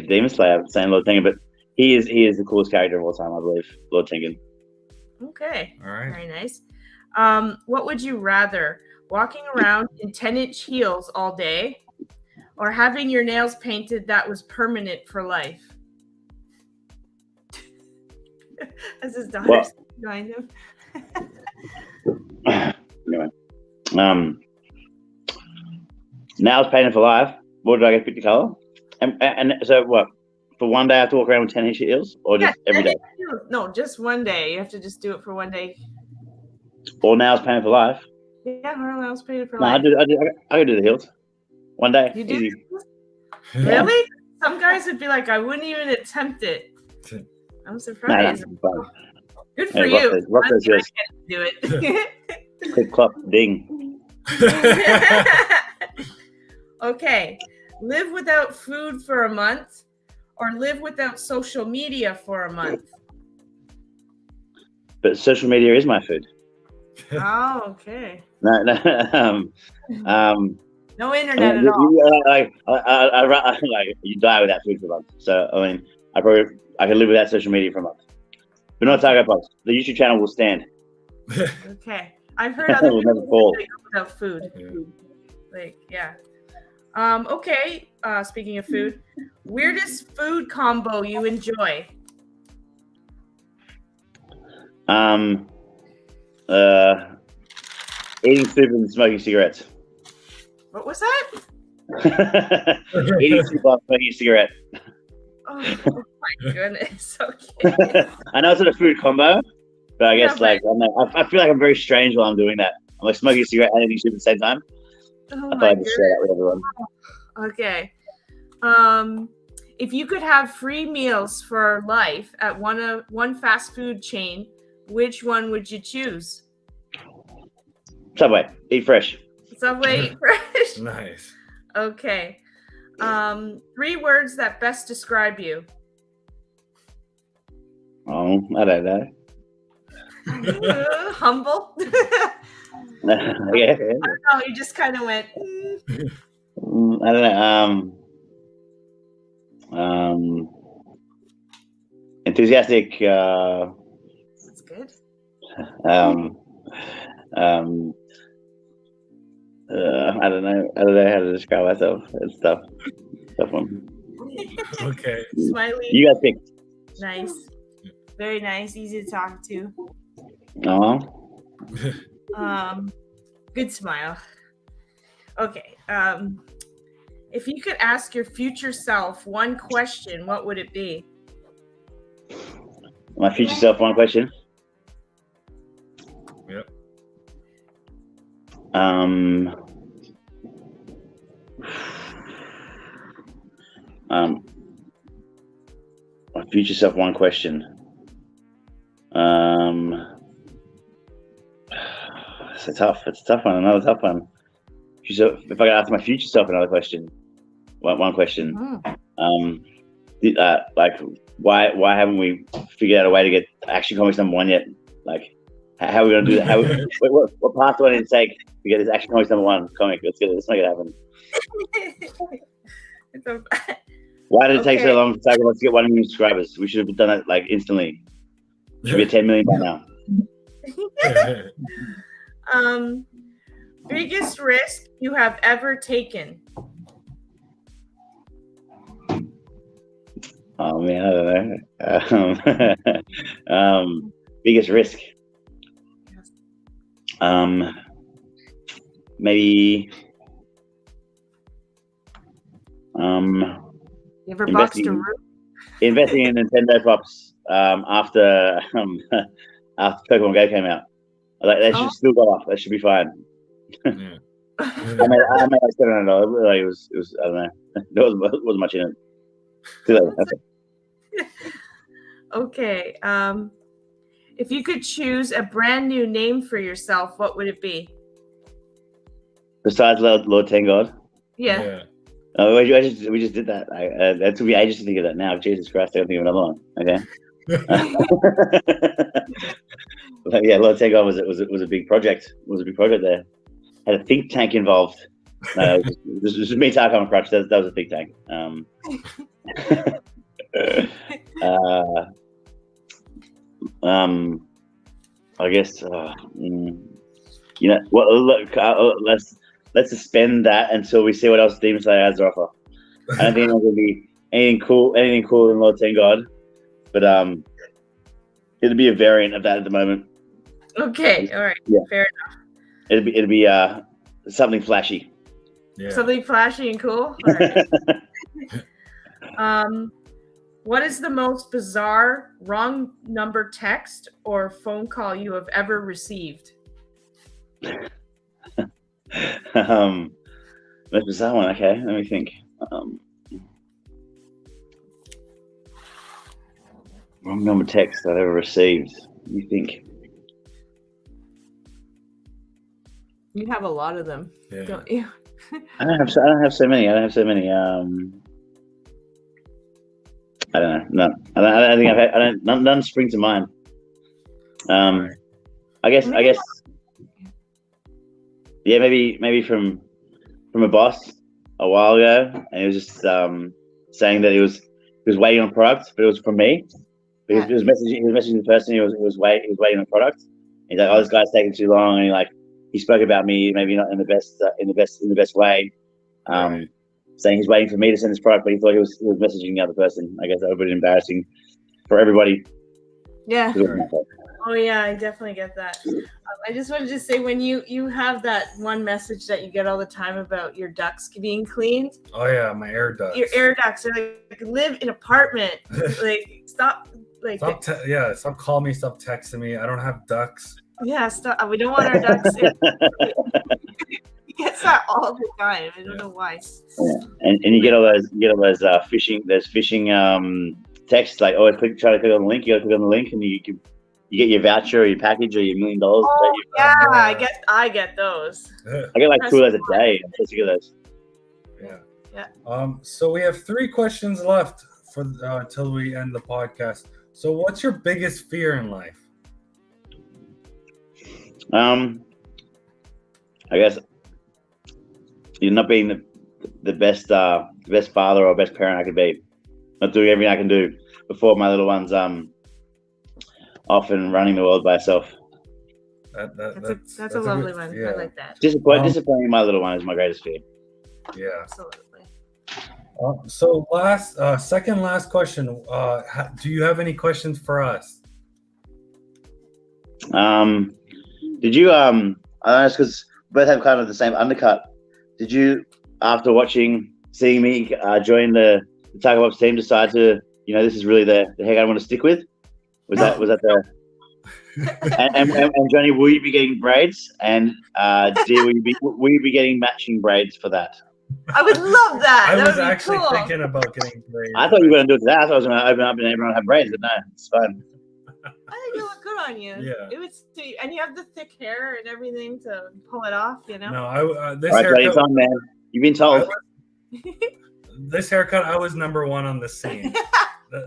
Demon Slayer, saying Lord Tengen, but he is the coolest character of all time, I believe, Lord Tengen. Okay. All right. Very nice. What would you rather? Walking around in 10-inch heels all day, or having your nails painted that was permanent for life? As his daughter's behind him. Anyway, nails painted for life. What did I get to pick the color? And so what? For one day I have to walk around with 10-inch heels, or just every day? No, just one day. You have to just do it for one day. All nails painted for life. Yeah, all nails painted for life. I could do the heels. One day. You do? Easy. Really? Some guys would be like, I wouldn't even attempt it. I'm surprised. No, good for you. Rock those heels. Do it. Clip, clop, ding. Okay. Live without food for a month, or live without social media for a month? But social media is my food. Oh, okay. No, no internet at all. Like you die without food for a month. So I mean, I can live without social media for a month, but not Taco Pops. The YouTube channel will stand. Okay, I've heard other people go without food. Like, yeah. Okay. Speaking of food, weirdest food combo you enjoy? Eating soup and smoking cigarettes. What was that? Eating soup while smoking a cigarette. Oh my goodness. Okay. I know it's not a food combo, but I guess I feel like I'm very strange while I'm doing that. I'm like smoking a cigarette and eating soup at the same time. Oh I thought I'd just share that with everyone. Okay. If you could have free meals for life at one fast food chain, which one would you choose? Subway. Eat fresh. Subway. Eat fresh. Nice. Okay. 3 words that best describe you. Oh, I don't know. Humble. Yeah. I don't know. You just kind of went. I don't know. Enthusiastic. That's good. I don't know how to describe myself. It's tough. Tough one. Okay. Smiley. You guys pick. Nice. Very nice. Easy to talk to. Good smile. Okay. If you could ask your future self one question, what would it be? My future self, one question. Yep. My future self, one question. It's a tough one. Another tough one. So if I could ask my future self another question, one question. Like why haven't we figured out a way to get Action Comics #1 yet? Like how are we gonna do that? What path do I need to take to get this Action Comics #1 comic? Let's make it happen. Why did it take so long to get 1 million subscribers? We should have done it like instantly. Should be at 10 million by now. Biggest risk you have ever taken? Oh man, I don't know. Biggest risk. Maybe. You ever boxed a room? Investing in Nintendo Pops after Pokemon Go came out. Like they should still go off. That should be fine. Yeah. I made like $700. Like it was I don't know. There wasn't much in it. Okay. If you could choose a brand new name for yourself, what would it be? Besides Lord Tengod? Yeah. We just did that. That took me ages to think of that now. Jesus Christ, I don't think of another one. Okay. But yeah, Lord Tengod was a big project. It was a big project there. Had a think tank involved. No, it was just me talking on crutch. That was a think tank. I guess you know what? Look, let's suspend that until we see what else Demon Slayer has to offer. I don't think there's going to be anything cool than Lord Tengod, but it'll be a variant of that at the moment. Okay, all right, yeah. Fair enough. It'll be something flashy. Yeah. Something flashy and cool. All right. What is the most bizarre wrong number text or phone call you have ever received? Most bizarre one. Okay, let me think. Wrong number text I've ever received. Let me think. You have a lot of them, don't you? I don't have so many. I don't know. No, I don't think I've had. None spring to mind. I guess. Yeah, maybe from a boss a while ago, and he was just saying that he was waiting on product, but it was from me. He was messaging the person. He was waiting on product. He's like, "Oh, this guy's taking too long," and he spoke about me, maybe not in the best way. Saying he's waiting for me to send this product, but he thought he was messaging the other person. I guess that would be embarrassing for everybody. Yeah. Oh yeah, I definitely get that. I just wanted to say, when you have that one message that you get all the time about your ducts being cleaned. Oh yeah, my air ducts. Your air ducts are like live in apartment. Stop. Stop calling me. Stop texting me. I don't have ducks. Yeah, stop. We don't want our ducks. He gets that all the time. I don't know why. Yeah. And you get all those phishing texts like, oh, try to click on the link. You got to click on the link, and you get your voucher or your package or your $1 million. Oh yeah, I get those. I get like 2 of those a day. I'm supposed to get those. Yeah. So we have 3 questions left for until we end the podcast. So what's your biggest fear in life? I guess you're not being the best father or best parent I could be. Not doing everything I can do before my little one's off and running the world by herself. That's a lovely one. Yeah. I like that. Disappointing my little one is my greatest fear. Yeah, absolutely. So second last question. Do you have any questions for us? Did you I don't know, because we both have kind of the same undercut. Did you, after seeing me join the Tiger Pops team, decide to, this is really the heck I want to stick with? Was that the and Johnny, will you be getting braids? And dear, will you be getting matching braids for that? I would love that. I That was would be actually cool. thinking about getting braids. I thought you were going to do it today. I thought I was going to open up and everyone have braids, but no, it's fine. I think it look good on you. Yeah. It would see, and you have the thick hair and everything to pull it off. You know. No, this All right, haircut. time, man. You've been told. This haircut, I was number one on the scene.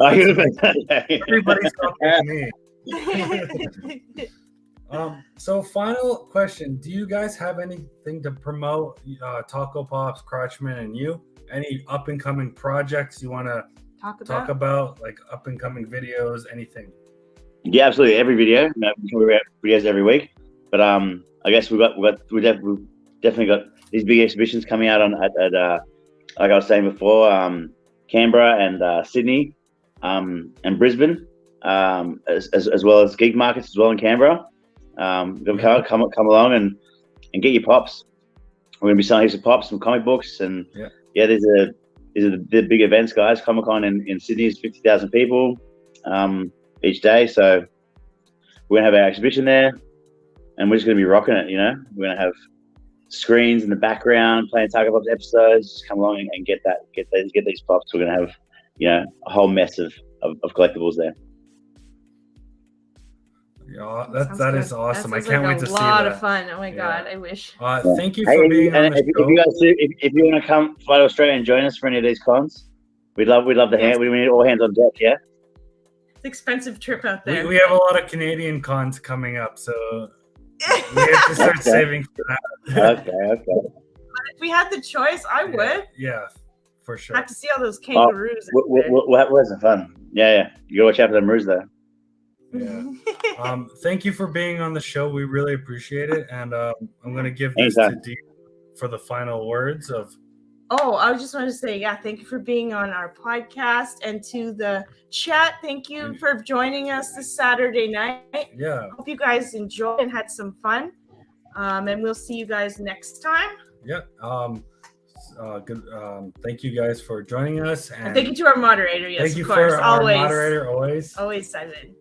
Oh, Everybody's talking to me. So final question: do you guys have anything to promote? Taco Pops, Crotchman, and you? Any up and coming projects you want to talk about? Like up and coming videos, anything? Yeah, absolutely. Every video, we have videos every week. But I guess we've definitely got these big exhibitions coming out at like I was saying before, Canberra and Sydney, and Brisbane, as well as geek markets as well in Canberra. Come along and get your pops. We're gonna be selling heaps of pops, some comic books, and these are the big events, guys. Comic-Con in Sydney is 50,000 people each day, so we're gonna have our exhibition there, and we're just gonna be rocking it. We're gonna have screens in the background playing Taco Pops episodes. Just come along and get these pops. We're gonna have a whole mess of collectibles there. Yeah, that is awesome. I can't wait to see that. A lot of fun. Oh my god, I wish. Thank you for being on the show. If you guys if you want to come fly to Australia and join us for any of these cons, we'd love to hand. We need all hands on deck. Yeah. It's an expensive trip out there. We have a lot of Canadian cons coming up, so we have to start saving for that. Okay. If we had the choice, I would. Yeah, for sure. Have to see all those kangaroos. We'll have some fun. Yeah. You gotta watch out for them roos though. Yeah. Thank you for being on the show. We really appreciate it, and I'm gonna give this to Dee for the final words of. Oh, I just wanted to say, thank you for being on our podcast, and to the chat, thank you for joining us this Saturday night. Yeah. Hope you guys enjoyed and had some fun. And we'll see you guys next time. Yeah. Good. Thank you guys for joining us, and thank you to our moderator. Yes, thank you of course, for our always. moderator. Always Simon.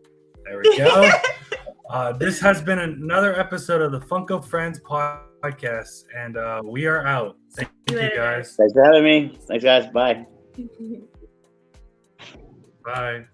There we go. This has been another episode of the Funko Friends podcast, and we are out. Thank you, guys. Thanks for having me. Thanks, guys. Bye. Bye.